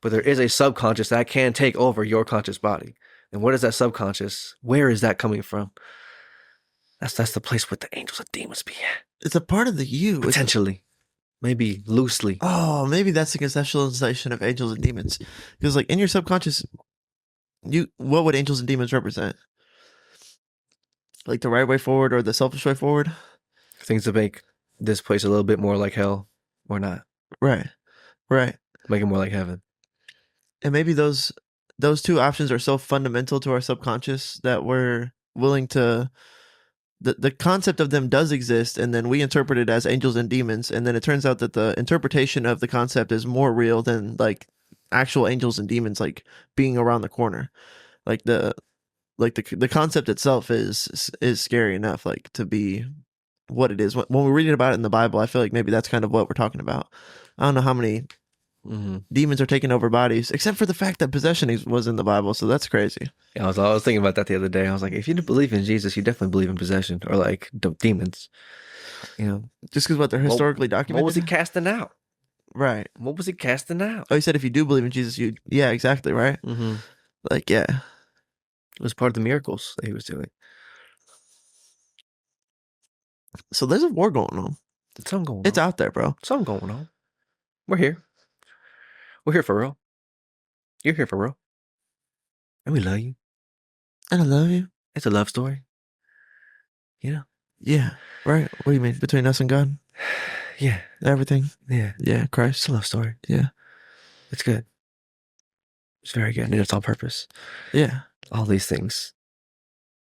But there is a subconscious that can take over your conscious body. And what is that subconscious? Where is that coming from? That's the place where the angels and demons be at. It's a part of the you. Potentially. Maybe loosely. Oh, maybe that's the conceptualization of angels and demons. Because like in your subconscious, what would angels and demons represent? Like the right way forward or the selfish way forward. Things to make this place a little bit more like hell or not. Right. Right. Make it more like heaven. And maybe those two options are so fundamental to our subconscious that we're willing to the concept of them does exist, and then we interpret it as angels and demons, and then it turns out that the interpretation of the concept is more real than like actual angels and demons like being around the corner. Like the concept itself is scary enough like to be what it is. When we're reading about it in the Bible, I feel like maybe that's kind of what we're talking about. I don't know how many demons are taking over bodies, except for the fact that possession was in the Bible, so that's crazy. Yeah, I was thinking about that the other day. I was like, if you believe in Jesus, you definitely believe in possession or like demons. You know, just because what they're historically documented. What was he casting out? Right. What was he casting out? Oh, he said if you do believe in Jesus, yeah, exactly, right? Like, yeah. It was part of the miracles that he was doing. So there's a war going on. There's something going on. It's out there, bro. Something going on. We're here. We're here for real. You're here for real. And we love you. And I love you. It's a love story. You know? Yeah. Right. What do you mean? Between us and God? Yeah. Everything? Yeah. Yeah. Christ. It's a love story. Yeah. It's good. It's very good. And it's on purpose. Yeah. All these things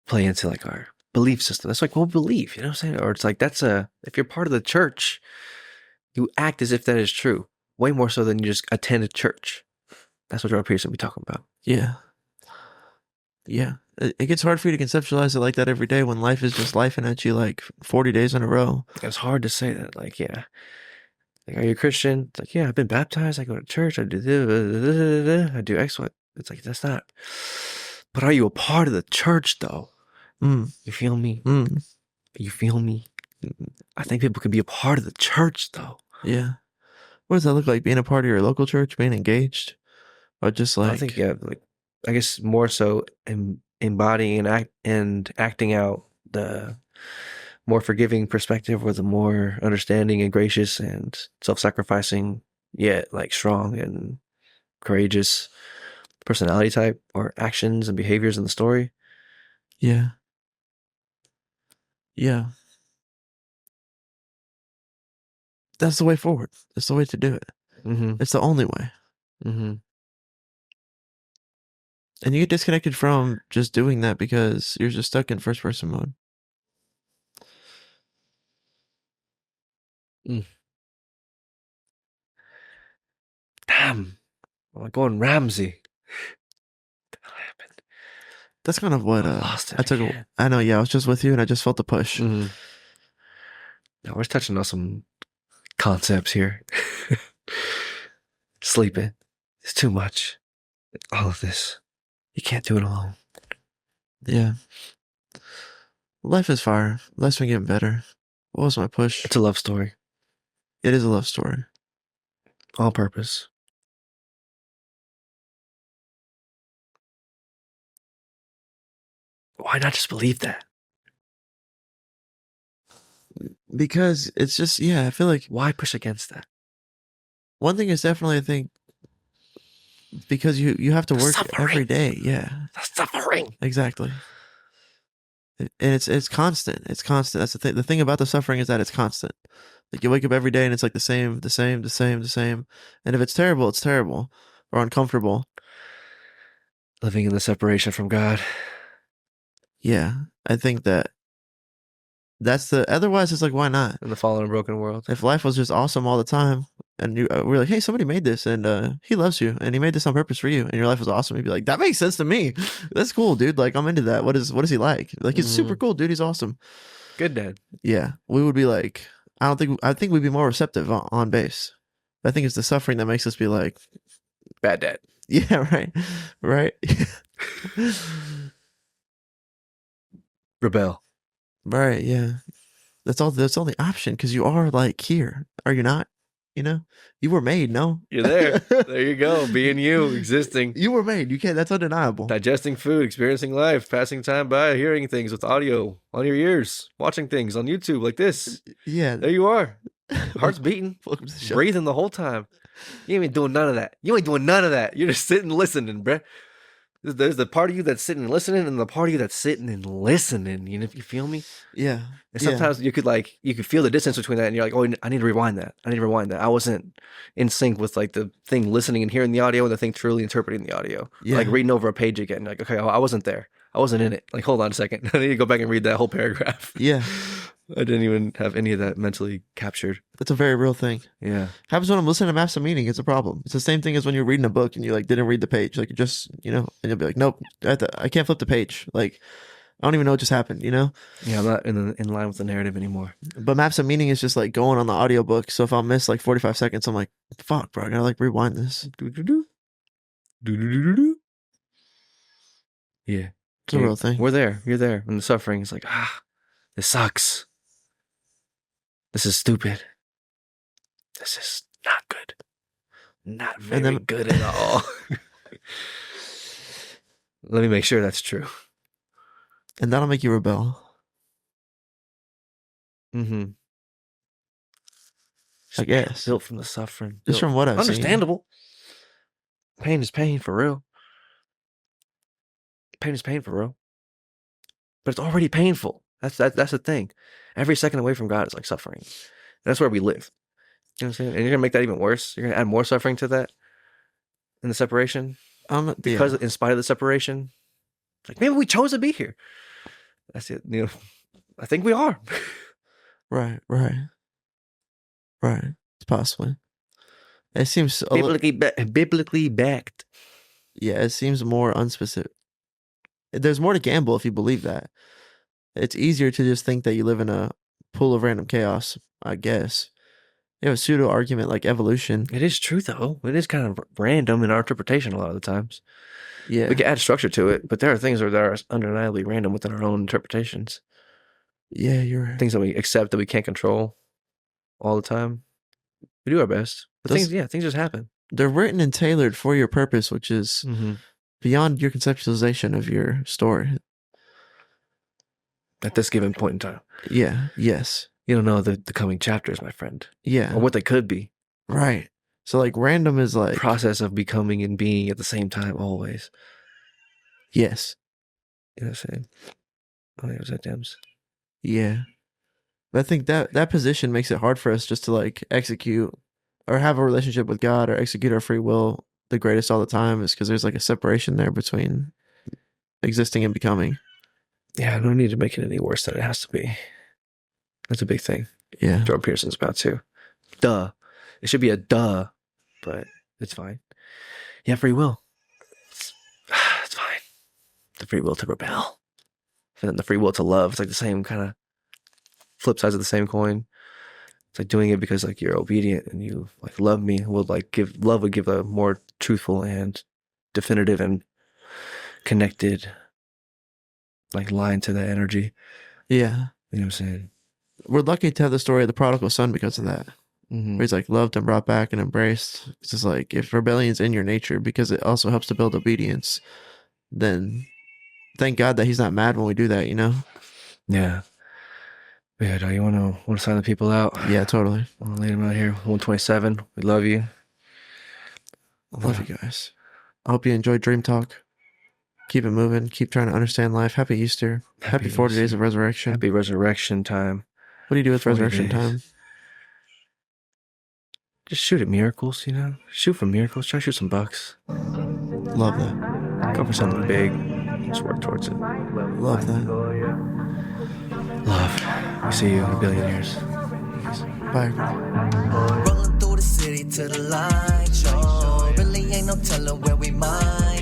play into like our belief system. That's like what we believe, you know what I'm saying? Or it's like if you're part of the church, you act as if that is true. Way more so than you just attend a church. That's what Jordan Peterson be talking about. Yeah. Yeah. It gets hard for you to conceptualize it like that every day when life is just lifing at you like 40 days in a row. It's hard to say that. Like, yeah. Like, are you a Christian? It's like, yeah, I've been baptized. I go to church. I do this. I do X, Y. It's like, that's not. But are you a part of the church, though? You feel me? You feel me? I think people can be a part of the church, though. Yeah. What does that look like? Being a part of your local church, being engaged, or just like? I think like I guess more so embodying and acting out the more forgiving perspective, or the more understanding and gracious and self-sacrificing, yet like strong and courageous personality type or actions and behaviors in the story. Yeah. Yeah. That's the way forward. It's the way to do it. It's the only way. And you get disconnected from just doing that because you're just stuck in first person mode. Damn. I'm going Ramsey. What happened? That's kind of what I took. I know, yeah. I was just with you and I just felt the push. Now we're touching on some concepts here. Sleeping. It's too much. All of this. You can't do it alone. Yeah. Life is fire. Life's been getting better. What was my push? It's a love story. It is a love story. On purpose. Why not just believe that? Because it's just, yeah, I feel like... Why push against that? One thing is definitely, I think, because you have to work every day. Yeah. The suffering. Exactly. And it's constant. It's constant. That's the thing. The thing about the suffering is that it's constant. Like you wake up every day and it's like the same. And if it's terrible, it's terrible or uncomfortable. Living in the separation from God. Yeah. I think that's otherwise it's like, why not? In the fallen and broken world. If life was just awesome all the time and we're like, hey, somebody made this and he loves you and he made this on purpose for you and your life was awesome, you'd be like, that makes sense to me. That's cool, dude. Like, I'm into that. What is he like? Like, he's super cool, dude. He's awesome. Good dad. Yeah. We would be like, I think we'd be more receptive on base. I think it's the suffering that makes us be like, bad dad. Yeah, right. Right. Rebel. Right, yeah. That's all the option because you are like here. Are you not? You know? You were made, no? You're there. There you go. Being you, existing. You were made. You can't, that's undeniable. Digesting food, experiencing life, passing time by, hearing things with audio on your ears, watching things on YouTube like this. Yeah. There you are. Heart's beating. Breathing the whole time. You ain't doing none of that. You ain't doing none of that. You're just sitting listening, bruh. There's the part of you that's sitting and listening, and the part of you that's sitting and listening. You know, if you feel me. Yeah. And sometimes you could feel the distance between that, and you're like, oh, I need to rewind that. I need to rewind that. I wasn't in sync with like the thing listening and hearing the audio, and the thing truly interpreting the audio. Yeah. Like reading over a page again. Like, okay, I wasn't there. I wasn't in it. Like, hold on a second. I need to go back and read that whole paragraph. Yeah. I didn't even have any of that mentally captured. That's a very real thing. Yeah. Happens when I'm listening to Maps of Meaning. It's a problem. It's the same thing as when you're reading a book and you like didn't read the page. Like you just, you know, and you'll be like, nope, I can't flip the page. Like I don't even know what just happened, you know? Yeah, I'm not in line with the narrative anymore. But Maps of Meaning is just like going on the audiobook. So if I'll miss like 45 seconds, I'm like, fuck, bro, I gotta like rewind this. Yeah. It's a real thing. We're there. You're there. And the suffering is like, this sucks. This is stupid. This is not good. Not very good at all. Let me make sure that's true. And that'll make you rebel. Mm-hmm. I guess. Built from the suffering. Just from what I've seen. Understandable. Pain is pain for real. Pain is pain for real. But it's already painful. That's the thing. Every second away from God is like suffering. That's where we live. You know what I'm saying? And you're gonna make that even worse. You're gonna add more suffering to that in the separation. Because in spite of the separation, like maybe we chose to be here. That's it. You know, I think we are. Right. It's possibly. It seems biblically backed. Yeah, it seems more unspecific. There's more to gamble if you believe that. It's easier to just think that you live in a pool of random chaos, I guess. You have a pseudo argument like evolution. It is true though. It is kind of random in our interpretation a lot of the times. Yeah. We can add structure to it, but there are things that are undeniably random within our own interpretations. Yeah, you're right. Things that we accept that we can't control all the time. We do our best. But things just happen. They're written and tailored for your purpose, which is beyond your conceptualization of your story. At this given point in time. Yeah, yes. You don't know the coming chapters, my friend. Yeah. Or what they could be. Right. So like random is like process of becoming and being at the same time always. Yes. You know what I'm saying? Oh, yeah, was that Dems? Yeah. But I think that position makes it hard for us just to like execute or have a relationship with God or execute our free will the greatest all the time is because there's like a separation there between existing and becoming. Yeah, I don't need to make it any worse than it has to be. That's a big thing. Yeah. Jordan Peterson's about to. Duh. It should be a duh, but it's fine. Yeah, free will. It's fine. The free will to rebel. And then the free will to love. It's like the same kind of flip sides of the same coin. It's like doing it because like you're obedient and you like love me. Would give a more truthful and definitive and connected like line to that energy. Yeah. You know what I'm saying? We're lucky to have the story of the prodigal son because of that. Mm-hmm. Where he's like loved and brought back and embraced. It's just like if rebellion's in your nature because it also helps to build obedience, then thank God that he's not mad when we do that, you know? Yeah. Yeah, do you want to sign the people out? Yeah, totally. I want to lay them out here. 127. We love you. I love you guys. I hope you enjoyed Dream Talk. Keep it moving. Keep trying to understand life. Happy Easter. Happy 40 days of resurrection. Happy resurrection time. What do you do with resurrection time? Just shoot at miracles, you know? Shoot for miracles. Try to shoot some bucks. Love that. Go for something big. Just work towards it. Love that. Love. We see you in a billion years. Bye. Rolling through the city to the light show. Really ain't no telling where we might